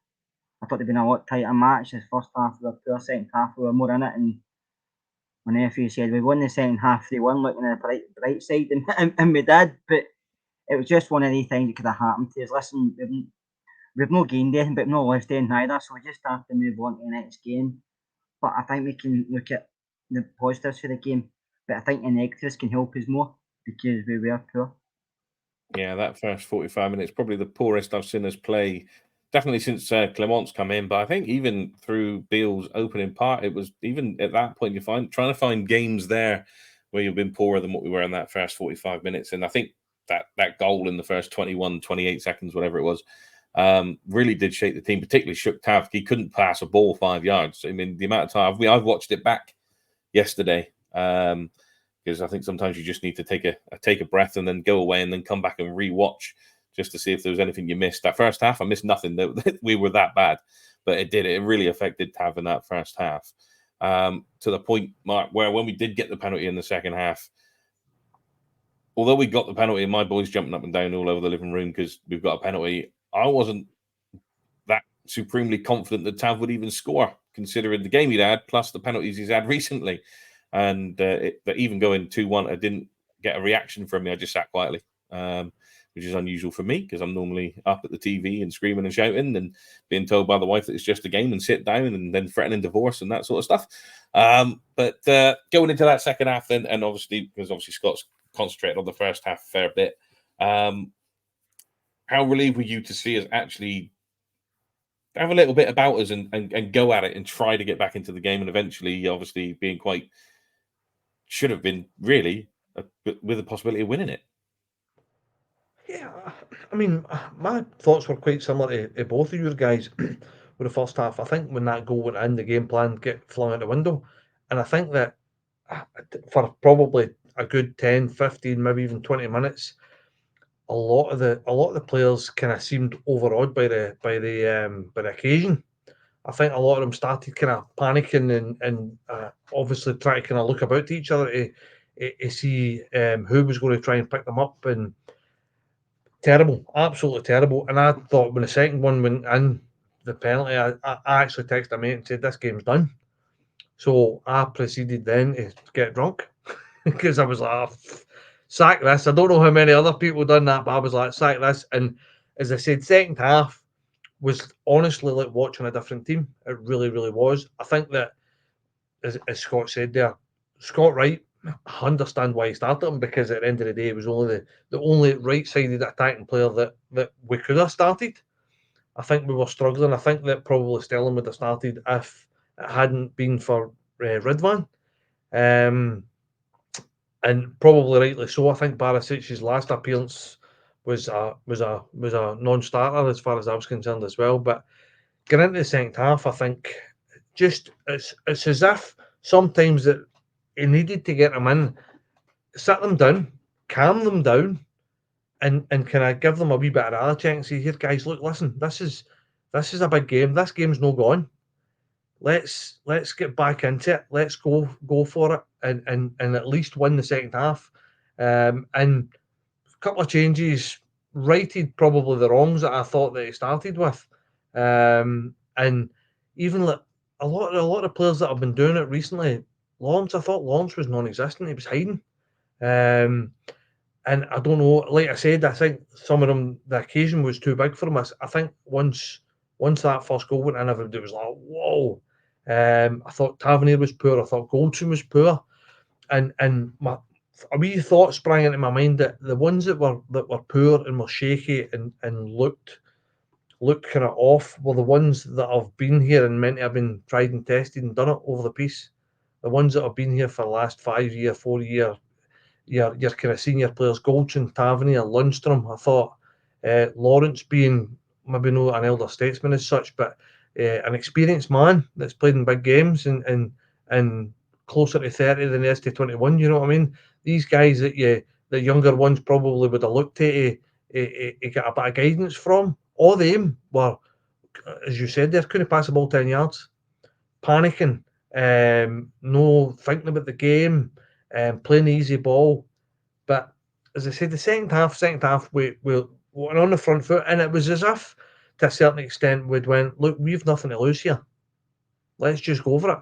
I thought it'd been a lot tighter match. The first half we were poor, second half we were more in it, and when the FA said we won the second half 3-1, looking at the bright side, and we did, but it was just one of these things that could have happened to us. Listen, we've not gained anything, but we've not lost anything either, so we just have to move on to the next game. But I think we can look at the positives for the game, but I think the negatives can help us more, because we were poor. Yeah, that first 45 minutes, probably the poorest I've seen us play, definitely since Clement's come in. But I think even through Beale's opening part, it was, even at that point, trying to find games there where you've been poorer than what we were in that first 45 minutes. And I think that goal in the first 21, 28 seconds, whatever it was, really did shake the team, particularly shook Tav. He couldn't pass a ball 5 yards. I mean, the amount of time I've watched it back yesterday, because I think sometimes you just need to take a breath and then go away and then come back and rewatch just to see if there was anything you missed. That first half, I missed nothing. That we were that bad, but it really affected Tav in that first half, to the point, Mark, where when we did get the penalty in the second half, although we got the penalty, my boys jumping up and down all over the living room because we've got a penalty, I wasn't that supremely confident that Tav would even score, considering the game he'd had plus the penalties he's had recently. And that even going 2-1, I didn't get a reaction from me. I just sat quietly, which is unusual for me because I'm normally up at the TV and screaming and shouting and being told by the wife that it's just a game and sit down and then threatening divorce and that sort of stuff. But going into that second half then, and obviously Scott's concentrated on the first half a fair bit, how relieved were you to see us actually have a little bit about us and go at it and try to get back into the game, and eventually obviously being quite, should have been really with the possibility of winning it? Yeah, I mean, my thoughts were quite similar to both of you guys with the first half. I think when that goal went in, the game plan get flung out the window. And I think that for probably a good 10, 15, maybe even 20 minutes, a lot of the players kind of seemed overawed by the occasion. I think a lot of them started kind of panicking and obviously trying to kind of look about to each other to see who was going to try and pick them up. And terrible, absolutely terrible. And I thought when the second one went in, the penalty, I actually texted a mate and said, this game's done. So I proceeded then to get drunk because I was like, sack this. I don't know how many other people done that, but I was like, sack this. And as I said, second half was honestly like watching a different team. It really, really was. I think that, as Scott said there, Scott Wright I understand why he started him, because at the end of the day, it was only the only right-sided attacking player that we could have started. I think we were struggling. I think that probably Sterling would have started if it hadn't been for Ridvan. And probably rightly so. I think Barisic's last appearance was a non-starter as far as I was concerned as well. But getting into the second half, I think just it's as if sometimes that he needed to get them in, sit them down, calm them down, and can I give them a wee bit of reality check and say, here guys, look, listen, this is a big game. This game's no gone. Let's get back into it. Let's go for it and at least win the second half. And a couple of changes righted probably the wrongs that I thought that he started with. And even like a lot of players that have been doing it recently, I thought Lawrence was non-existent. He was hiding. And I don't know, like I said, I think some of them, the occasion was too big for him. I think once that first goal went in, everybody was like, whoa. I thought Tavernier was poor. I thought Goldson was poor. And a wee thought sprang into my mind that the ones that were poor and were shaky and looked kind of off were the ones that have been here and meant to have been tried and tested and done it over the piece. The ones that have been here for the last 5 year, 4 year, your kind of senior players, Goldson, Tavernier, Lundstrom. I thought Lawrence, being maybe not an elder statesman as such, but an experienced man that's played in big games and closer to 30 than he is to 21. You know what I mean? These guys that the younger ones probably would have looked to get a bit of guidance from. All them were, as you said, they couldn't pass the ball 10 yards, panicking, no thinking about the game, playing the easy ball. But as I said, the second half, we were on the front foot, and it was as if, to a certain extent, we'd went, look, we've nothing to lose here. Let's just go for it.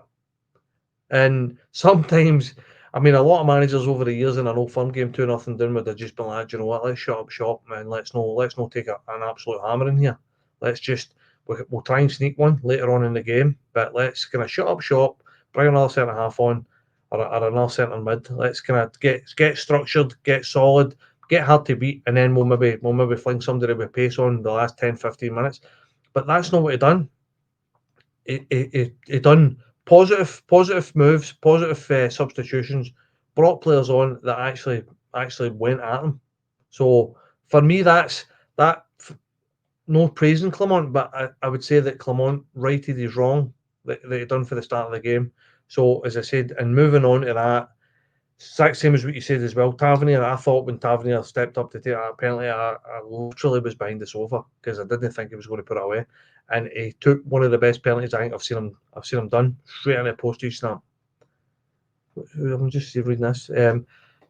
And sometimes, I mean, a lot of managers over the years in an Old Firm game 2-0 down would have just been like, you know what, let's shut up shop, man. Let's not take an absolute hammering here. Let's just we'll try and sneak one later on in the game, but let's kind of shut up shop, bring another centre half on, or another centre mid. Let's kind of get structured, get solid, get hard to beat, and then we'll maybe fling somebody with pace on the last 10-15 minutes. But that's not what he done. He done positive moves, positive substitutions, brought players on that actually went at him. So for me, that's that. No praising Clement, but I would say that Clement righted his wrong that he done for the start of the game. So as I said, and moving on to that, exact same as what you said as well. Tavernier, I thought when Tavernier stepped up to take that penalty, I literally was behind the sofa because I didn't think he was going to put it away, and he took one of the best penalties I think I've seen him done straight in a postage stamp. I'm just reading this.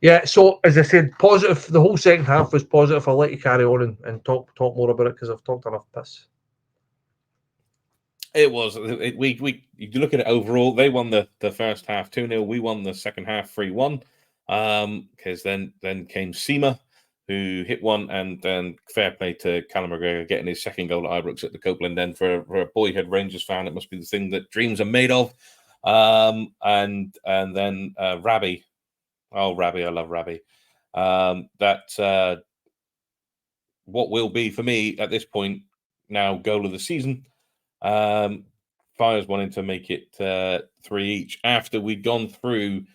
Yeah, so as I said, positive. The whole second half was positive. I'll let you carry on and talk more about it because I've talked enough piss. It was. You look at it overall, they won the first half 2-0. We won the second half 3-1. Because then came Seema, who hit one, and then fair play to Callum McGregor getting his second goal at Ibrox at the Copeland End. For a boyhood Rangers fan, it must be the thing that dreams are made of. And then Rabbe. Oh, Rabbe, I love Rabbe. That what will be for me at this point now goal of the season. Fires wanting to make it 3 each after we'd gone through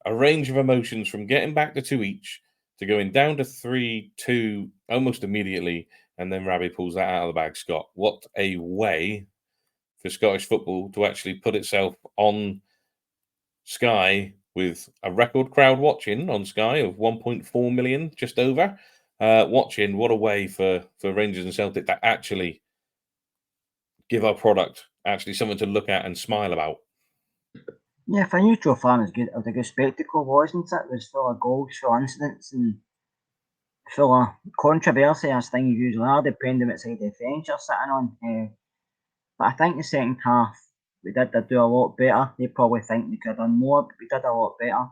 a range of emotions from getting back to 2 each to going down to 3-2 almost immediately, and then Rabbe pulls that out of the bag. Scott, what a way for Scottish football to actually put itself on Sky with a record crowd watching on Sky of 1.4 million, just over watching. What a way for Rangers and Celtic to actually give our product actually something to look at and smile about. Yeah, for a neutral fan, it was a good spectacle, wasn't it? It was full of goals, full of incidents, and full of controversy, as things usually are, depending what side of the fence you're sitting on. But I think the second half, we did do a lot better. They probably think we could have done more, but we did a lot better.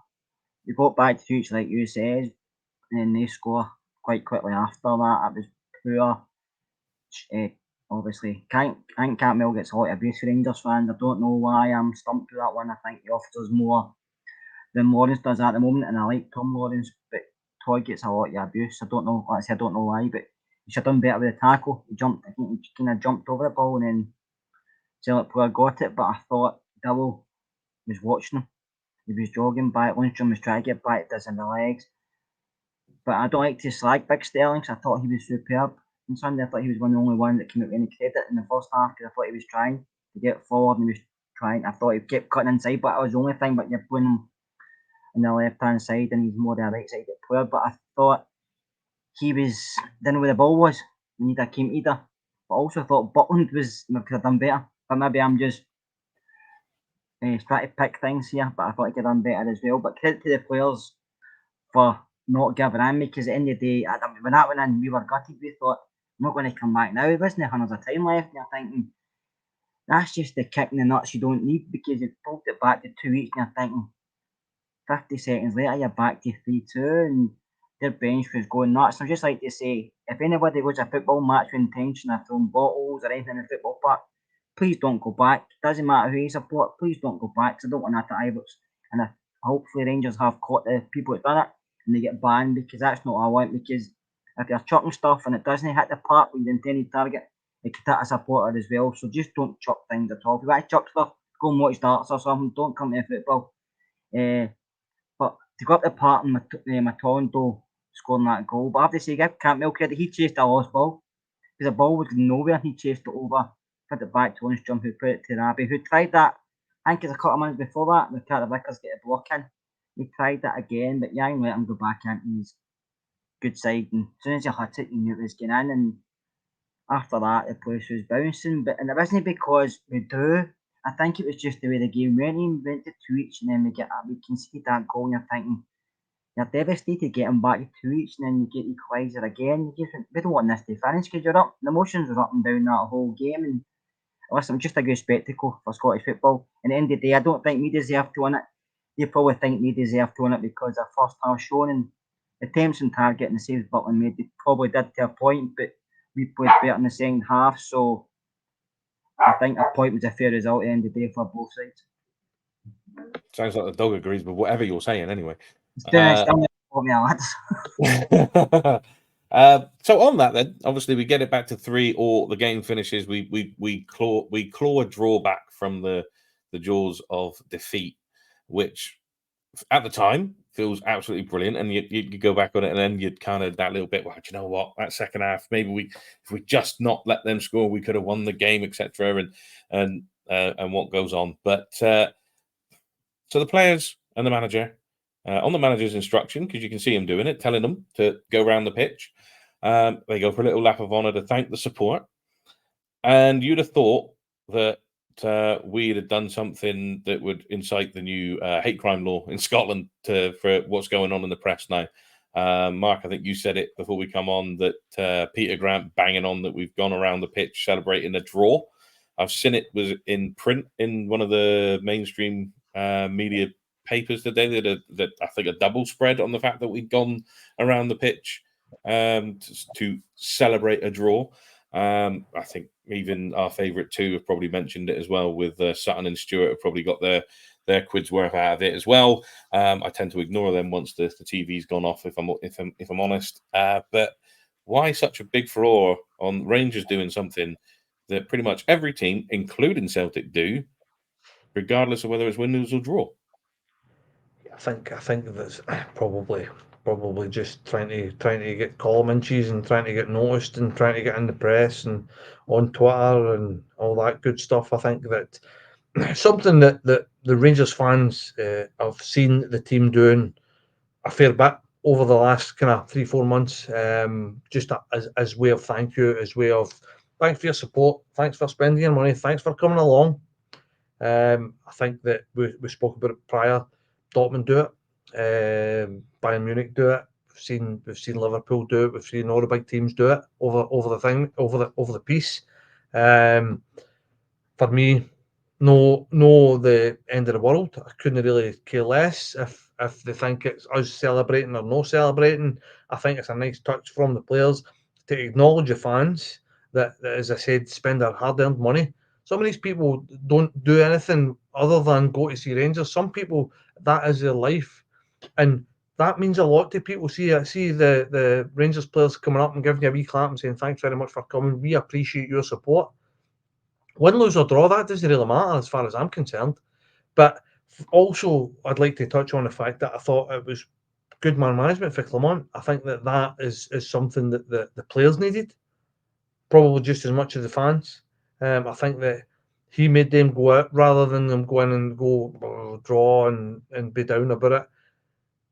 We got back to the future, like you said, and then they score quite quickly after that. It was poor. Obviously, I think Cantwell gets a lot of abuse for Rangers fans. I don't know why I'm stumped with that one. I think he offers us more than Lawrence does at the moment, and I like Tom Lawrence, but Toy gets a lot of abuse. I don't know. Like I don't know why, but he should have done better with the tackle. He jumped. I think he kind of jumped over the ball, and then Celtic player got it. But I thought Double was watching him. He was jogging back. Lundstrom was trying to get back to the legs. But I don't like to slag Big Sterling, because I thought he was superb on Sunday. I thought he was the only one that came out with any credit in the first half, because I thought he was trying to get forward and he was trying. I thought he kept cutting inside, but that was the only thing. But you're putting him on the left hand side and he's more the right sided player. But I thought he was didn't know where the ball was. We need a keep either. But I also thought Butland could have done better. But maybe I'm just trying to pick things here. But I thought he could have done better as well. But credit to the players for not giving in, because at the end of the day, when that went in, we were gutted. We thought, I'm not going to come back now. There wasn't hundreds of time left. And you're thinking, that's just the kick in the nuts you don't need, because you've pulled it back to 2 weeks and you're thinking, 50 seconds later, you're back to 3-2, and their bench was going nuts. I'd just like to say, if anybody goes to a football match with intention of throwing bottles or anything in the football park, please don't go back. Doesn't matter who you support, please don't go back, because I don't want that to Ibrox. And hopefully Rangers have caught the people that done it and they get banned, because that's not what I want. Because if you're chucking stuff and it doesn't hit the park with the intended target, it could hit a supporter as well. So just don't chuck things at all. If you want to chuck stuff, go and watch darts or something. Don't come to football. But to go up the park and Matondo scoring that goal, but I have to say, give Campbell credit. He chased a lost ball, because the ball was nowhere. He chased it over, put it back to Lundstrom, who put it to Rabble, who tried that. I think it's a couple of minutes before that, the Carter Vickers get a block in. He tried that again, but Iain let him go back into his good side. And as soon as he hit it, you knew it was getting in. And after that, the place was bouncing. And it wasn't because we do. I think it was just the way the game went. He went to 2 each, and then we conceded that goal, and you're thinking, you're devastated getting back to 2 each, and then you get equaliser again. We don't want this to finish, because you're up. The emotions were up and down that whole game. And listen, just a good spectacle for Scottish football. And at the end of the day, I don't think we deserve to win it. They probably think we deserve to win it because our first half shown, and the attempts on target and the saves Butland made, they probably did to a point, but we played better in the second half. So I think a point was a fair result at the end of the day for both sides. Sounds like the dog agrees with whatever you're saying, anyway. So on that, then, obviously we get it back to 3, or the game finishes. We claw a draw back from the jaws of defeat, which at the time feels absolutely brilliant. And you go back on it, and then you'd kind of that little bit. Well, do you know what? That second half, maybe if we just not let them score, we could have won the game, etc. And what goes on, but so the players and the manager. On the manager's instruction, because you can see him doing it, telling them to go around the pitch. They go for a little lap of honour to thank the support. And you'd have thought that we'd have done something that would incite the new hate crime law in Scotland for what's going on in the press now. Mark, I think you said it before we come on, that Peter Grant banging on that we've gone around the pitch celebrating a draw. I've seen it was in print in one of the mainstream media papers today that I think a double spread on the fact that we'd gone around the pitch to celebrate a draw. I think even our favourite two have probably mentioned it as well, with Sutton and Stewart have probably got their quid's worth out of it as well. I tend to ignore them once the TV's gone off, if I'm honest. But why such a big furore on Rangers doing something that pretty much every team, including Celtic, do, regardless of whether it's win, lose or draw? I think that's probably just trying to get column inches and trying to get noticed and trying to get in the press and on Twitter and all that good stuff. I think that something that the Rangers fans have seen the team doing a fair bit over the last kind of 3-4 months, just as way of thank you, as way of thanks for your support, thanks for spending your money, thanks for coming along. I think that we spoke about it prior. Dortmund do it, Bayern Munich do it. We've seen Liverpool do it. We've seen all the big teams do it over the piece. For me, no, the end of the world. I couldn't really care less if they think it's us celebrating or no celebrating. I think it's a nice touch from the players to acknowledge the fans that as I said, spend their hard-earned money Some of these people don't do anything other than go to see Rangers. Some people, that is their life, and that means a lot to people. See the Rangers players coming up and giving you a wee clap and saying thanks very much for coming. We appreciate your support. Win, lose or draw, that doesn't really matter as far as I'm concerned. But also, I'd like to touch on the fact that I thought it was good man management for Clement. I think that is something that the players needed, probably just as much as the fans. I think that he made them go out rather than them go in and go draw and be down about it.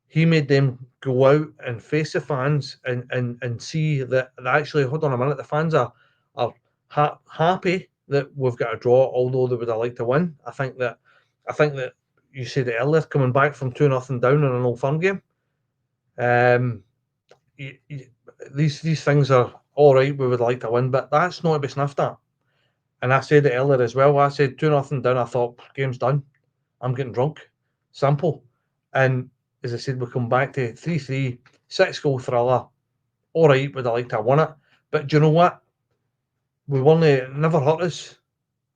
He made them go out and face the fans and see that actually, hold on a minute, the fans are happy that we've got a draw, although they would have liked to win. I think that you said it earlier, coming back from 2-0 down in an Old Firm game. These things are all right. We would like to win, but that's not to be sniffed at. And I said it earlier as well. I said 2-0 down. I thought game's done. I'm getting drunk. Simple. And as I said, we come back to 3-3, 6-goal thriller. All right, would I like to have won it? But do you know what? We won it. Never hurt us.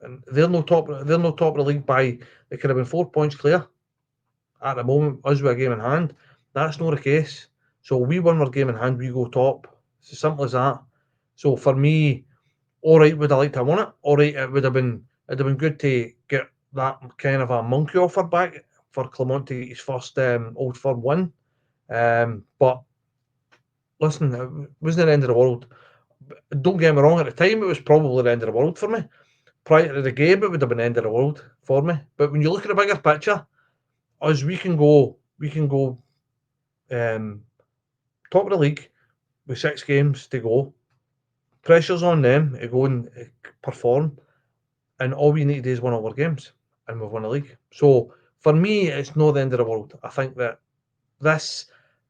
And they're no top of the league by, they could have been 4 points clear at the moment, us with a game in hand. That's not the case. So we win our game in hand, we go top. It's as simple as that. So for me, all right, would I like to have won it? All right, it'd have been good to get that kind of a monkey offer back for Clement to get his first Old Firm win. But listen, it wasn't the end of the world. Don't get me wrong, at the time it was probably the end of the world for me. Prior to the game, it would have been the end of the world for me. But when you look at the bigger picture, as we can go top of the league with 6 games to go. Pressure's on them to go and perform, and all we need to do is win all our games, and we've won the league. So for me, it's not the end of the world. I think that this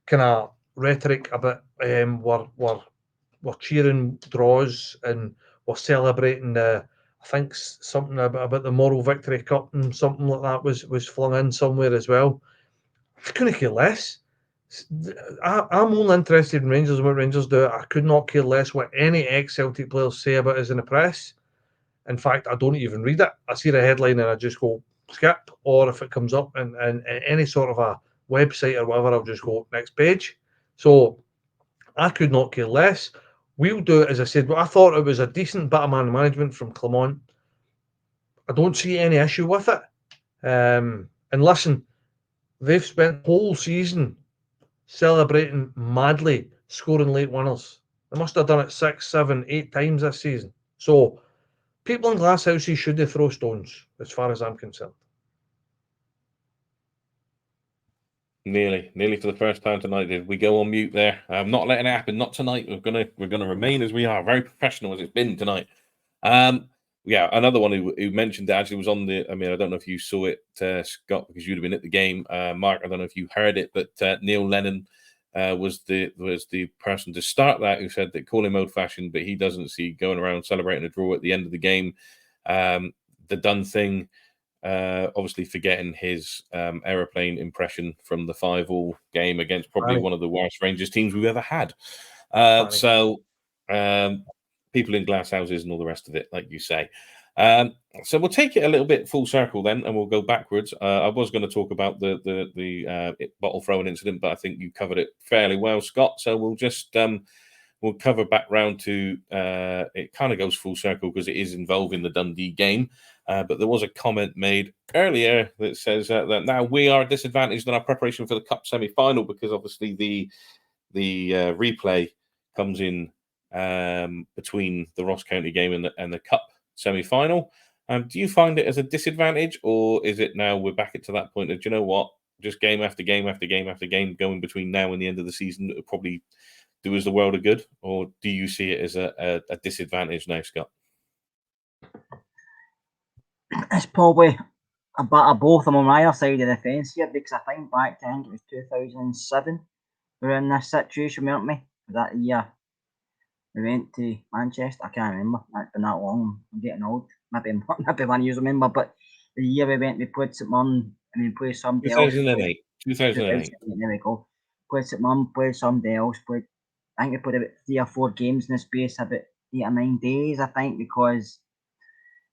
kind of rhetoric about we're cheering draws and we're celebrating the. I think something about the Moral Victory Cup and something like that was flung in somewhere as well. I couldn't care less. I'm only interested in Rangers and what Rangers do. I could not care less what any ex-Celtic players say about us in the press. In fact, I don't even read it. I see the headline and I just go skip, or if it comes up in any sort of a website or whatever, I'll just go next page. So I could not care less. We'll do it, as I said, but I thought it was a decent bit of man management from Clement. I don't see any issue with it. And listen, they've spent the whole season celebrating madly, scoring late winners. They must have done it 6, 7, 8 times this season. So people in glass houses should they throw stones, as far as I'm concerned. Nearly for the first time tonight. Did we go on mute there? I'm not letting it happen. Not tonight. We're gonna remain as we are, very professional as it's been tonight. Yeah, another one who mentioned it actually was on the. I mean, I don't know if you saw it, Scott, because you'd have been at the game. Mark, I don't know if you heard it, but Neil Lennon was the person to start that, who said that call him old-fashioned, but he doesn't see going around celebrating a draw at the end of the game. The done thing. Obviously forgetting his aeroplane impression from the 5-5 game against probably one of the worst Rangers teams we've ever had. So people in glass houses and all the rest of it, like you say. So we'll take it a little bit full circle then, and we'll go backwards. I was going to talk about the bottle throwing incident, but I think you covered it fairly well, Scott. So we'll just we'll cover back round to it. Kind of goes full circle because it is involving the Dundee game. But there was a comment made earlier that says that now we are disadvantaged in our preparation for the Cup semi-final because obviously the replay comes in between the Ross County game and the Cup semi-final. Do you find it as a disadvantage, or is it now we're back to that point of, do you know what, just game after game after game after game going between now and the end of the season will probably do us the world of good, or do you see it as a disadvantage now, Scott? It's probably a bit of both. I'm on either side of the fence here because I think back to, I think it was 2007, we were in this situation, weren't we? That year we went to Manchester. I can't remember. It's been that long. I'm getting old. Maybe one of you remember, but the year we played St Mirren and we played somebody 2008. else. 2008. There we go. Played St Mirren, played somebody else. I think we played about 3 or 4 games in the space of about 8 or 9 days, I think, because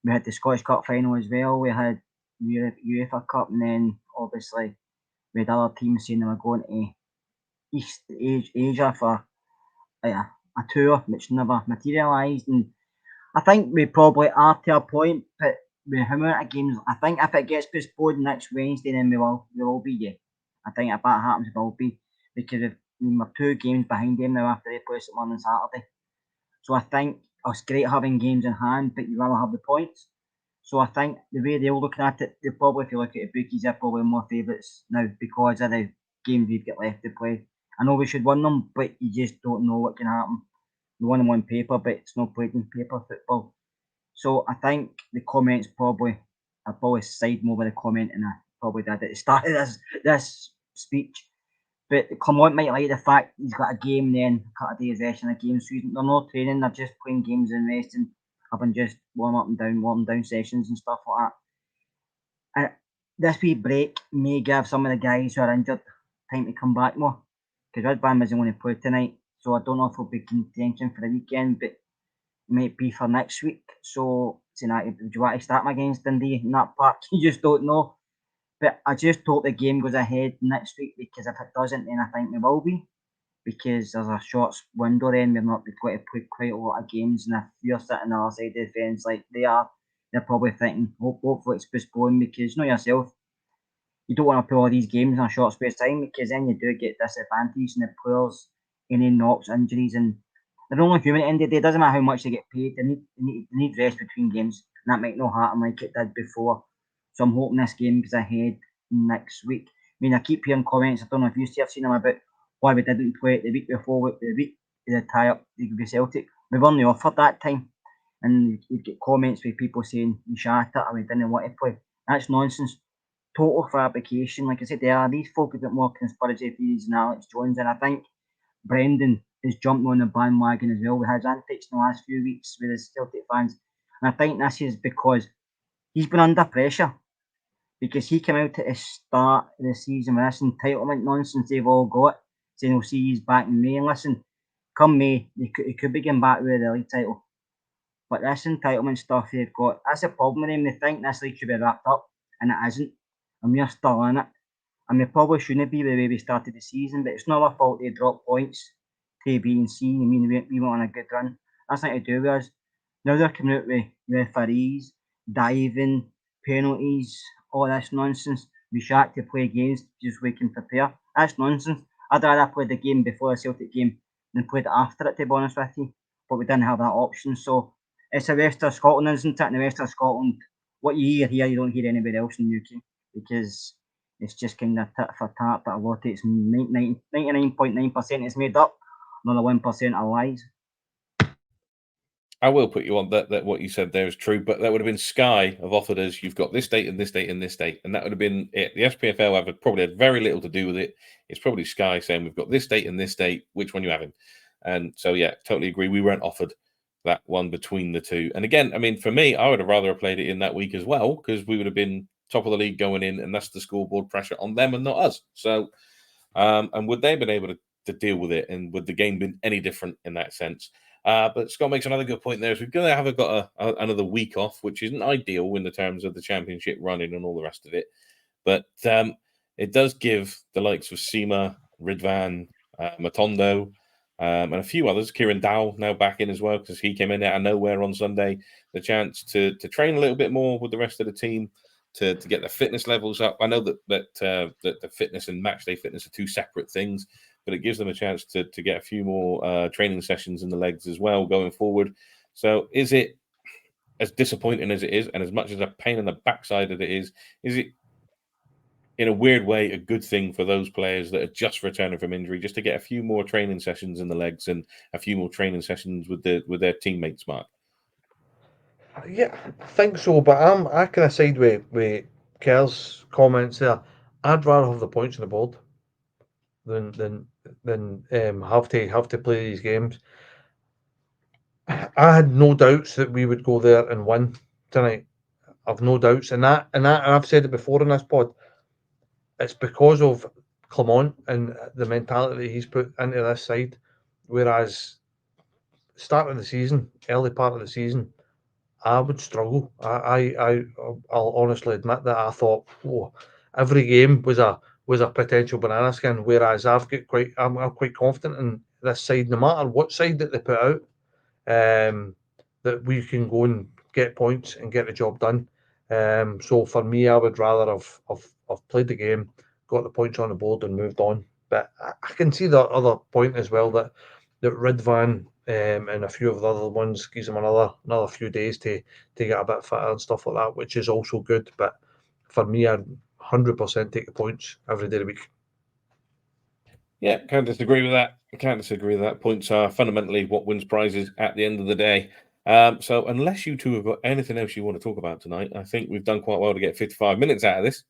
we had the Scottish Cup final as well. We had UEFA Cup, and then obviously we had other teams saying they were going to East Asia for a tour, which never materialised. And I think we probably are to a point, but with how many games, I think if it gets postponed next Wednesday, then we will be. Yeah, I think if that happens, we will be, because we're 2 games behind them now after they play someone on Saturday. So I think it's great having games in hand, but you rather have the points. So I think the way they're looking at it, they'll probably, if you look at the bookies, they're probably more favourites now because of the games we've got left to play. I know we should win them, but you just don't know what can happen. We won them on paper, but it's not played in paper football. So I think the comments probably side more with the comment, and I probably did at the start of this speech. But Clement might like the fact he's got a game, then a couple of days rest in a game, so they're not training, they're just playing games and resting, having just warm down sessions and stuff like that. And this wee break may give some of the guys who are injured time to come back more, because Redban isn't going to play tonight, so I don't know if he'll be contention for the weekend, but it might be for next week. So, do you want to start him against Dundee in that park? You just don't know. But I just hope the game goes ahead next week, because if it doesn't, then I think we will be. Because there's a short window then, we've got to play quite a lot of games, and if you're sitting on the other side of the fence like they are, they're probably thinking, hopefully it's postponed, because you know yourself, you don't want to play all these games in a short space of time, because then you do get disadvantage in the players, any knocks, injuries, and they're only human at the end of the day. It doesn't matter how much they get paid, they need rest between games, and that might not happen like it did before. So I'm hoping this game goes ahead next week. I mean, I keep hearing comments, I don't know if you have seen them, about why we didn't play it the week before, the week of the tie-up with Celtic. We were only offered that time, and you'd get comments with people saying we shat it or we didn't want to play. That's nonsense. Total fabrication. Like I said, there are these folk a bit more conspiracy theories than Alex Jones, and I think Brendan has jumped on the bandwagon as well with his antics in the last few weeks with his Celtic fans. And I think this is because he's been under pressure, because he came out at the start of the season with this entitlement nonsense they've all got, saying we'll see you back in May. And listen, come May, he could be getting back with the league title. But this entitlement stuff they've got, that's a problem with them. They think this league should be wrapped up, and it isn't. And we're still in it. And we probably shouldn't be the way we started the season, but it's not our fault they dropped points to B and C. I mean, we went on a good run. That's nothing to do with us. Now they're coming out with referees, diving, penalties, all this nonsense. We should to play games just so we can prepare. That's nonsense. I'd rather play the game before the Celtic game than played it after it, to be honest with you. But we didn't have that option. So it's the rest of Scotland, isn't it? And the rest of Scotland, what you hear here, you don't hear anywhere else in the UK, because it's just kind of tit for tat, but a lot of it's 99.9% is made up. Another 1% are lies. I will put you on that what you said there is true, but that would have been Sky have offered us, you've got this date and this date and this date, and that would have been it. The SPFL have probably had very little to do with it. It's probably Sky saying, we've got this date and this date, which one you having? And so, yeah, totally agree. We weren't offered that one between the two. And again, I mean, for me, I would have rather played it in that week as well, because we would have been top of the league going in, and that's the scoreboard pressure on them and not us. So, and would they have been able to deal with it, and would the game been any different in that sense? But Scott makes another good point there. Is we're going to have got another week off, which isn't ideal in the terms of the championship running and all the rest of it. But it does give the likes of Seema, Ridvan, Matondo, and a few others, Kieran Dow now back in as well, because he came in out of nowhere on Sunday, the chance to train a little bit more with the rest of the team, to get their fitness levels up. I know that the fitness and match day fitness are two separate things, but it gives them a chance to get a few more training sessions in the legs as well going forward. So is it, as disappointing as it is, and as much as a pain in the backside that it is it in a weird way a good thing for those players that are just returning from injury, just to get a few more training sessions in the legs and a few more training sessions with their teammates, Mark? Yeah, I think so, but I kind of side with Kerr's comments there. I'd rather have the points on the board than have to play these games. I had no doubts that we would go there and win tonight. I've no doubts, and I've said it before in this pod. It's because of Clement and the mentality he's put into this side. Whereas start of the season, early part of the season, I would struggle. I'll honestly admit that I thought, whoa, every game was a potential banana skin. Whereas I'm quite confident in this side, no matter what side that they put out, that we can go and get points and get the job done. So for me, I would rather have played the game, got the points on the board, and moved on. But I can see the other point as well, that Ridvan and a few of the other ones gives them another few days to get a bit fitter and stuff like that, which is also good. But for me, I'd 100% take the points every day of the week. Yeah, can't disagree with that. Can't disagree with that. Points are fundamentally what wins prizes at the end of the day. So unless you two have got anything else you want to talk about tonight, I think we've done quite well to get 55 minutes out of this.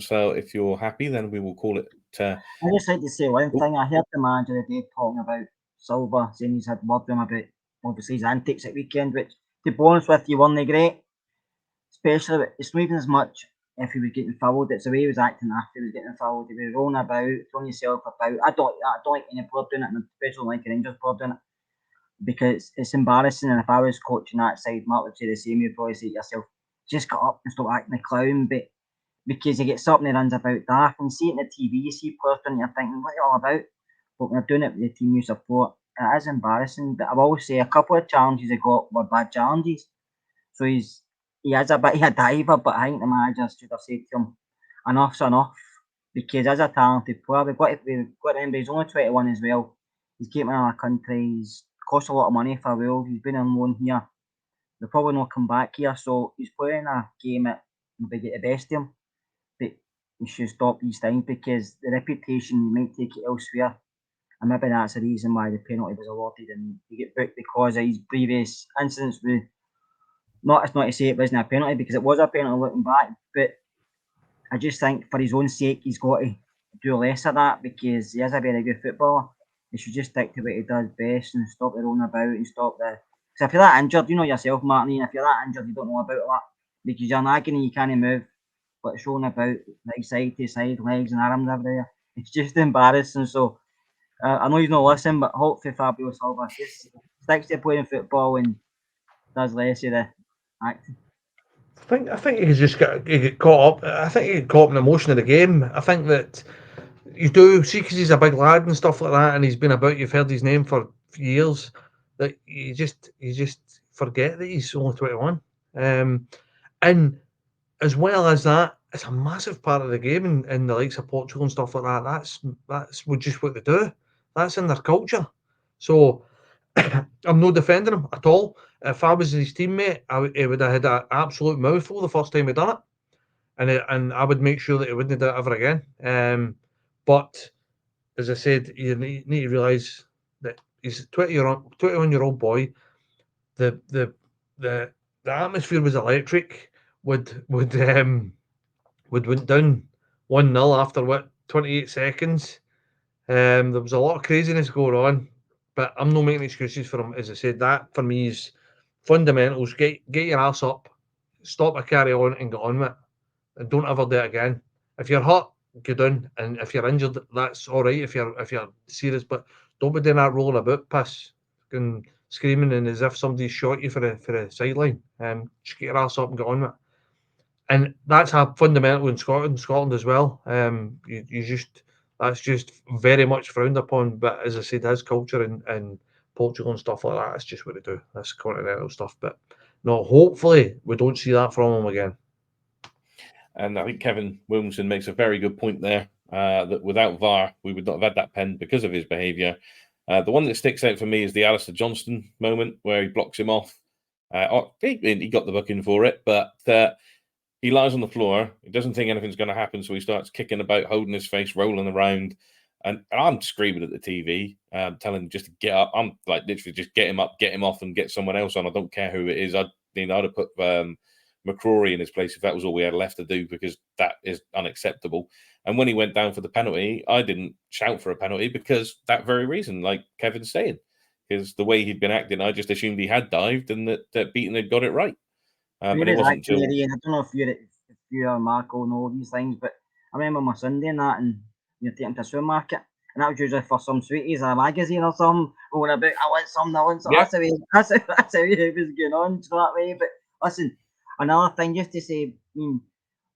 So if you're happy, then we will call it. I just like to say one thing. I heard the manager today talking about Silva, saying he's had word with him about obviously his antics at weekend, which, to be honest with you, weren't great. Especially, it's not even as much if he was getting fouled, it's the way he was acting after he was getting fouled. He was rolling about, throwing himself about. I don't like any player doing it, and especially like a Rangers player doing it, because it's embarrassing. And if I was coaching that side, Mark would say the same. You'd probably say to yourself, just get up and stop acting the clown. But because he gets up and he runs about daft, and see it on the TV, you see players doing it, you're thinking, what are you all about? But when you're doing it with the team you support, it is embarrassing. But I will say a couple of challenges he got were bad challenges. So he is a bit of a diver, but I think the manager should have said to him, enough's enough. Because as a talented player, we've got to remember he's only 21 as well. He's keeping in our country, he's cost a lot of money for Wales, he's been on loan here. They'll probably not come back here, so he's playing a game that will be get the best of him. But he should stop these things, because the reputation, you might take it elsewhere. And maybe that's the reason why the penalty was awarded and he get booked, because of his previous incidents with. It's not to say it wasn't a penalty, because it was a penalty looking back, but I just think for his own sake he's got to do less of that, because he is a very good footballer. He should just stick to what he does best and stop the rolling about and stop the. Because if you're that injured, you know yourself, Martin, if you're that injured, you don't know about that, because you're in agony, you can't move, but it's rolling about like side to side, legs and arms everywhere. It's just embarrassing. So I know he's not listening, but hopefully Fabio Silva just sticks to playing football and does less of the acting. I think he get caught up. I think he get caught up in the emotion of the game. I think that you do see, because he's a big lad and stuff like that, and he's been about. You've heard his name for years. That you just forget that he's only 21. And as well as that, it's a massive part of the game in the likes of Portugal and stuff like that. That's just what they do. That's in their culture. So I'm not defending him at all. If I was his teammate, he would have had an absolute mouthful the first time he done it, and I would make sure that he wouldn't do it ever again. But as I said, you need to realise that he's a 21-year-old boy. The atmosphere was electric. Would went down 1-0 after 28 seconds. There was a lot of craziness going on, but I'm not making excuses for him. As I said, that for me is fundamentals. Get your ass up, stop a carry on, and get on with it. And don't ever do it again. If you're hurt, get down, and if you're injured, that's all right. If you're serious, but don't be doing that rolling about piss and screaming and as if somebody's shot you for the sideline. Just get your ass up and get on with it. And that's a fundamental in Scotland as well. That's just very much frowned upon. But as I said, his culture and Portugal and stuff like that, it's just what they do. That's continental stuff. But no, hopefully we don't see that from him again. And I think Kevin Williamson makes a very good point there, that without VAR, we would not have had that pen because of his behaviour. The one that sticks out for me is the Alistair Johnston moment where he blocks him off. He got the booking for it, but he lies on the floor. He doesn't think anything's going to happen, so he starts kicking about, holding his face, rolling around. And I'm screaming at the TV, telling him just to get up. I'm like, literally, just get him up, get him off, and get someone else on. I don't care who it is. I'd have put McCrory in his place if that was all we had left to do, because that is unacceptable. And when he went down for the penalty, I didn't shout for a penalty because that very reason, like Kevin's saying, because the way he'd been acting, I just assumed he had dived and that Beaton had got it right. But it wasn't until... I don't know if you or Marco know these things, but I remember my Sunday and that, and you're taking to the supermarket, and that was usually for some sweeties or a magazine or something, going about, I want something, I want something. Yeah. That's how it was going on, so that way. But listen, another thing, just to say, I mean,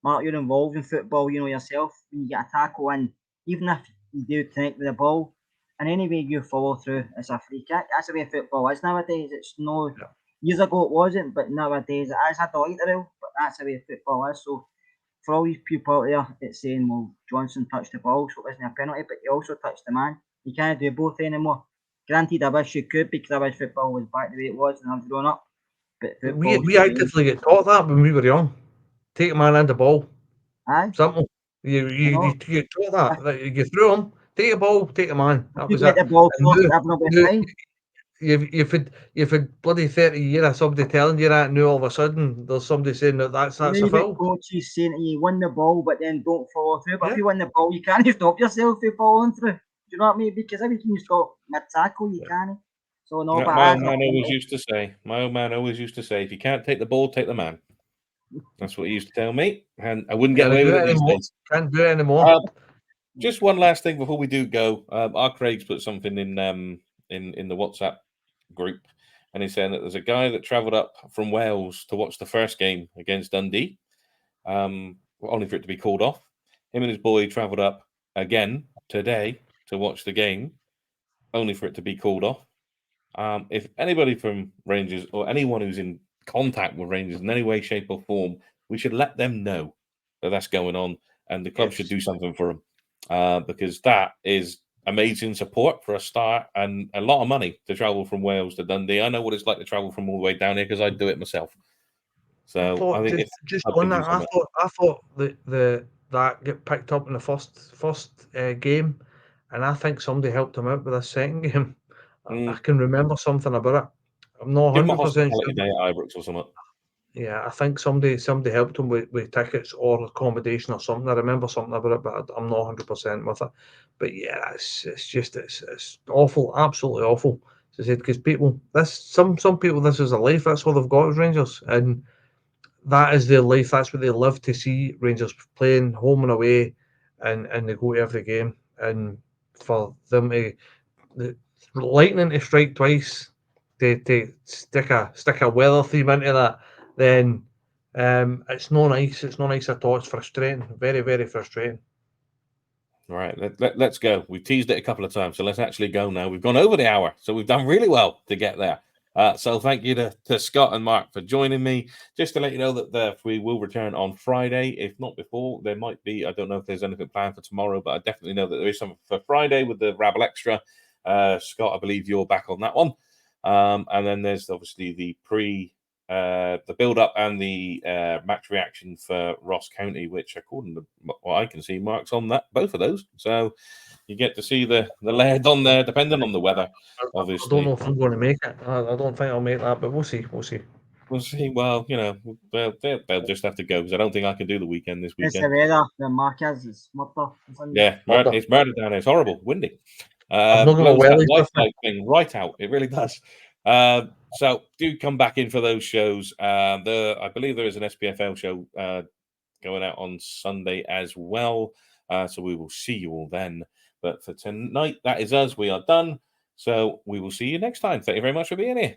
Mark, you're involved in football, you know yourself, when you get a tackle in, even if you do connect with the ball, and any way you follow through, it's a free kick. That's the way football is nowadays. It's no, years ago it wasn't, but nowadays it is. I don't like the rule, but that's the way football is. So for all these people out there, it's saying, well, Johnson touched the ball, so it wasn't a penalty, but he also touched the man. You can't do both anymore. Granted, I wish you could, because I wish football was back the way it was when I was growing up. But we actively get taught that when we were young. Take a man and the ball. Aye. Simple. You get taught that you threw him. Take the ball, take a man. That was get it. the ball And first, you- everyone will be you- fine. You've had bloody 30 years of somebody telling you that, and now all of a sudden there's somebody saying that's a Maybe foul. coaches saying to you, win the ball, but then don't follow through. But Yeah. if you win the ball, you can't stop yourself from following through. Do you know what I mean? Because every time you stop mid tackle, you can't. So no, but my old man always used to say, if you can't take the ball, take the man. That's what he used to tell me, and I wouldn't get away with it these days. Can't do it anymore. Just one last thing before we do go. Our Craig's put something in the WhatsApp group, and he's saying that there's a guy that travelled up from Wales to watch the first game against Dundee, only for it to be called off. Him and his boy travelled up again today to watch the game, only for it to be called off. If anybody from Rangers or anyone who's in contact with Rangers in any way, shape, or form, we should let them know that that's going on, and the club should do something for them, because that is amazing support for a start and a lot of money to travel from Wales to Dundee. I know what it's like to travel from all the way down here because I do it myself. So I think just on that, I thought that get picked up in the first game, and I think somebody helped him out with the second game. I can remember something about it. I'm not 100% hospitality day at Ibrox or something. Yeah, I think somebody helped him with tickets or accommodation or something. I remember something about it, but I'm not 100% with it. But yeah, it's awful, absolutely awful. As I said, because some people, this is a life. That's all they've got as Rangers, and that is their life. That's what they love to see Rangers playing home and away, and they go to every game. And for them to lightning to strike twice, to stick a weather theme into that, then it's not nice. It's not nice at all. It's frustrating. Very, very frustrating. All right, let's go. We've teased it a couple of times, so let's actually go now. We've gone over the hour, so we've done really well to get there. So thank you to Scott and Mark for joining me. Just to let you know that we will return on Friday, if not before. There might be, I don't know if there's anything planned for tomorrow, but I definitely know that there is something for Friday with the Rabble Extra. Scott, I believe you're back on that one. And then there's obviously the build-up and the match reaction for Ross County, which, according to what I can see, Mark's on both of those. So you get to see the laird on there, depending on the weather, obviously. I don't know if I'm going to make it. I don't think I'll make that, but we'll see. We'll see. We'll see. Well, they'll just have to go, because I don't think I can do the weekend this weekend. It's the weather. The Marquez is murder. Yeah, it's murder down here. It's horrible, windy. I'm not going to wear light thing right out. It really does. So do come back in for those shows. I believe there is an SPFL show going out on Sunday as well. So we will see you all then. But for tonight, that is us. We are done. So we will see you next time. Thank you very much for being here.